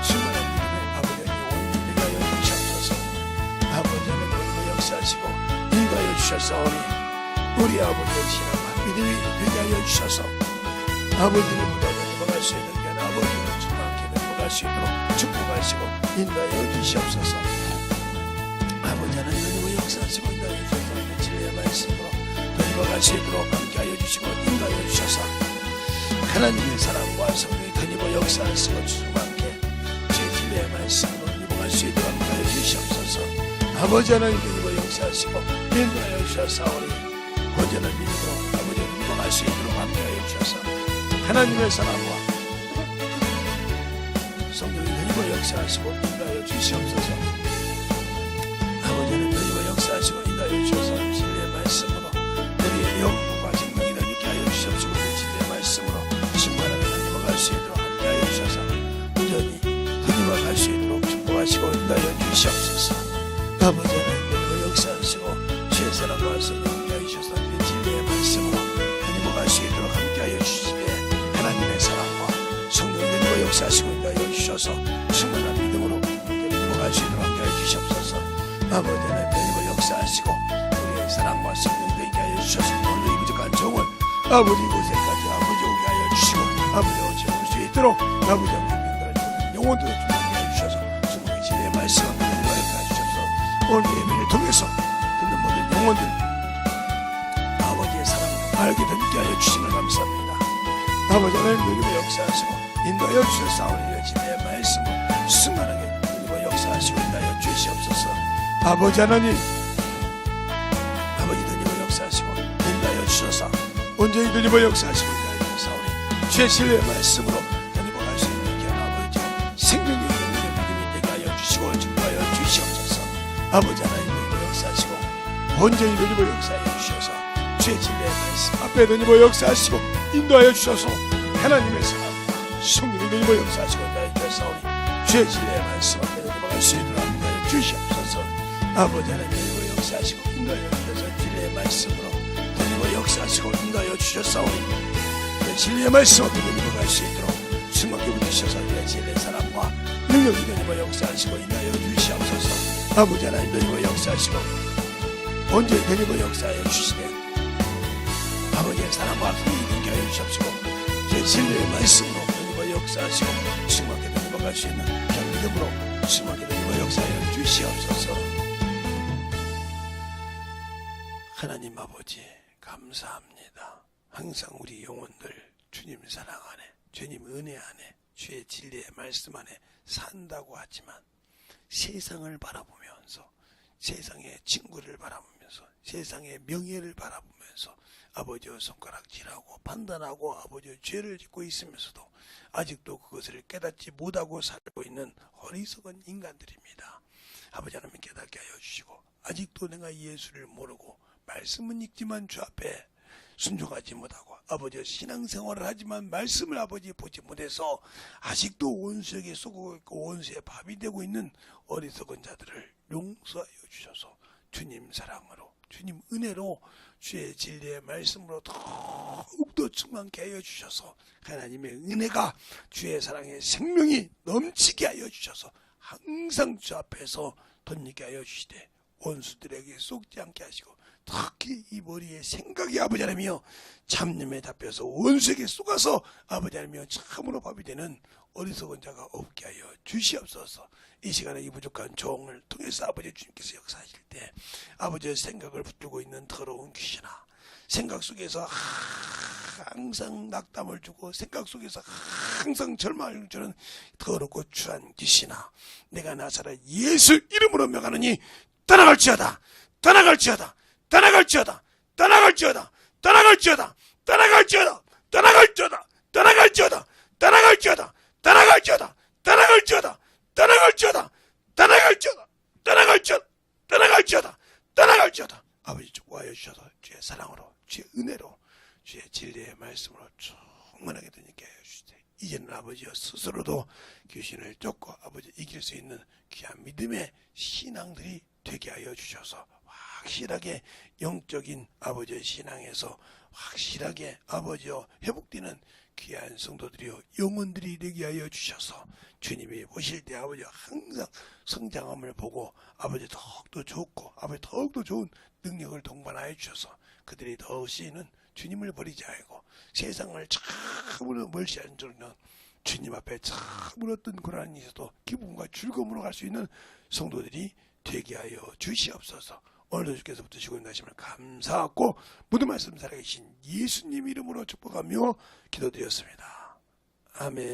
충만한 믿음의 아버지의 영혼이 되게 하여 주시옵소서. 아버지 하나님 넘어 역사하시고 인도하여 주셨사오니 우리 아버지의 신앙과 믿음이 되게 하여 주셔서 아버지를 묻어 넘어갈 수 있는 게 아버지를 충만하게 넘어갈 수 있도록 축복하시고 인도하여 주시옵소서. 아버지 하나님의 역사하시고 인도하여 주셔서 진리의 말씀으로 넘어갈 수 있도록 함께하여 주시고 인도하여 주셔서 하나님의 사랑과 성령이 더니버 역사하시고 충만하게 제 진리의 말씀으로 넘어갈 수 있도록 함께하여 주시옵소서. 아버지 하나님 더니버 역사하시고 인도하여 주셔서오니 온전한 믿음으로 아버지를 넘어갈 수 있도록 함께하여 주셔서 하나님의 사랑과 성령이 더니버 역사하시고 인도하여 주시옵소서. 아버지는 더니버 역사하시고 인도하여 주셔서 진리의 말씀으로 우리의 영과 생명이 더니게 하여 주시옵시고 진리의 말씀으로 충만하게 넘어갈 수 있도록 함께하여 주셔서 온전히 넘어갈 수 있도록 축복하시고 인도하여 주시옵소서. 아버지는 더니버 역사하시고 주의 사랑과 성령 주셔서 진리의 말씀으로 넘어갈 수 있도록 함께하여 주시되 하나님의 사랑과 성령의 능력과 역사하시고 인도하여 주셔서 충만한 믿음으로 넘어갈 수 있도록 함께하여 주시옵소서. 아버지 하나님 역사하시고 우리의 사랑과 성령의 인하여 주셔서 오늘 이 부족한 종을 아버지 이곳에까지 아버지 오게 하여 주시고 아버지 오실 수 있도록 아버지 하나님 영혼들을 충만하게 하여 주셔서 주님의 진리의 말씀을 인도하여 주셔서 오늘 예배를 통해서 듣는 모든 영혼들 아버지의 사랑을 알게 되게 하여 주심을 감사합니다. 아버지 하나님 우리의 역사하시고 인도하여 주셔서 우리의 진리의 말씀을 충만하게 역사하시고 인도하여 주시옵소서. 아버지 하나님, 아버지 주님을 역사하시고 인도하여 주셔서 온전히 주님을 역사하시고 인도하여 주사오니 주의 진리의 말씀으로 주님과 갈 수 있는 귀한 아버지 생명의 믿음이 되게 하여 주시고 증거하여 주시옵소서. 아버지 하나님 주님을 역사하시고 온전히 주님을 역사하여 주셔서 주의 진리의 말씀 앞에 주님을 역사하시고 인도하여 주셔서 하나님의 사랑과 성령의 주님을 역사하시고 인도하여 주사오니 주의 진리의 말씀 앞에 주님과 갈 수 있도록 인도하여 주시옵소서. 아버지 하나님 주님을 역사하시고 인도하여 주셔서 진리의 말씀으로 주님을 역사하시고 인도하여 주셨사오니 그 진리의 말씀 앞에 주님과 갈 수 있도록 충만케 붙이셔서 그 진리의 사랑과 능력이 주님을 역사하시고 인도하여 주시옵소서. 아버지 하나님 주님을 역사하시고 온전히 주님을 역사하여 주시되 아버지의 사랑과 긍휼이 있게 하여 주시옵시고 제 진리의 말씀으로 주님을 역사하시고 충만케 주님과 갈 수 있는 믿음으로 충만케 주님을 역사하여 주시옵소서. 하나님 아버지 감사합니다. 항상 우리 영혼들 주님 사랑 안에 주님 은혜 안에 주의 진리의 말씀 안에 산다고 하지만 세상을 바라보면서 세상의 친구를 바라보면서 세상의 명예를 바라보면서 아버지의 손가락질하고 판단하고 아버지의 죄를 짓고 있으면서도 아직도 그것을 깨닫지 못하고 살고 있는 어리석은 인간들입니다. 아버지 하나님 깨닫게 하여 주시고 아직도 내가 예수를 모르고 말씀은 읽지만 주 앞에 순종하지 못하고 아버지의 신앙생활을 하지만 말씀을 아버지 보지 못해서 아직도 원수에게 쏘고 있고 원수의 밥이 되고 있는 어리석은 자들을 용서하여 주셔서 주님 사랑으로 주님 은혜로 주의 진리의 말씀으로 더욱더 충만케 하여 주셔서 하나님의 은혜가 주의 사랑의 생명이 넘치게 하여 주셔서 항상 주 앞에서 덧입게 하여 주시되 원수들에게 속지 않게 하시고 특히 이 머리에 생각이 아버지 하나님이여 잡념에 잡혀서 원수에게 쏘가서 아버지 하나님이여 참으로 밥이 되는 어리석은 자가 없게 하여 주시옵소서. 이 시간에 이 부족한 종을 통해서 아버지 주님께서 역사하실 때 아버지의 생각을 붙들고 있는 더러운 귀신아 생각 속에서 항상 낙담을 주고 생각 속에서 항상 절망을 주는 더럽고 추한 귀신아 내가 나사렛 예수 이름으로 명하노니 떠나갈지어다 떠나갈지어다 떠나갈지어다 떠나갈지어다 떠나갈지어다 떠나갈지어다 떠나갈지어다 떠나갈지어다 떠나갈지어다 떠나갈지어다 떠나갈지어다 떠나갈지어다 떠나갈지어다 떠나갈지어다 떠나갈지어다 떠나갈지어다 아버지 축복하여 주셔서 주의 사랑으로 주의 은혜로 주의 진리의 말씀으로 충만하게 되게 하여 주시되 이제는 아버지여 스스로도 귀신을 쫓고 아버지 이길 수 있는 귀한 믿음의 신앙들이 되게 하여 주셔서 확실하게 영적인 아버지의 신앙에서 확실하게 아버지여 회복되는 귀한 성도들이여 영혼들이 되게 하여 주셔서 주님이 보실 때 아버지 항상 성장함을 보고 아버지 더욱더 좋고 아버지 더욱더 좋은 능력을 동반하여 주셔서 그들이 더 쓰이는 주님을 버리지 않고 세상을 참으로 멀시하는 줄은 주님 앞에 참으로 어떤 고난이 있어도 기쁨과 즐거움으로 갈 수 있는 성도들이 되게 하여 주시옵소서. 오늘도 주께서 붙으시고 인도하심을 감사하고 모든 말씀 살아계신 예수님 이름으로 축복하며 기도드렸습니다. 아멘.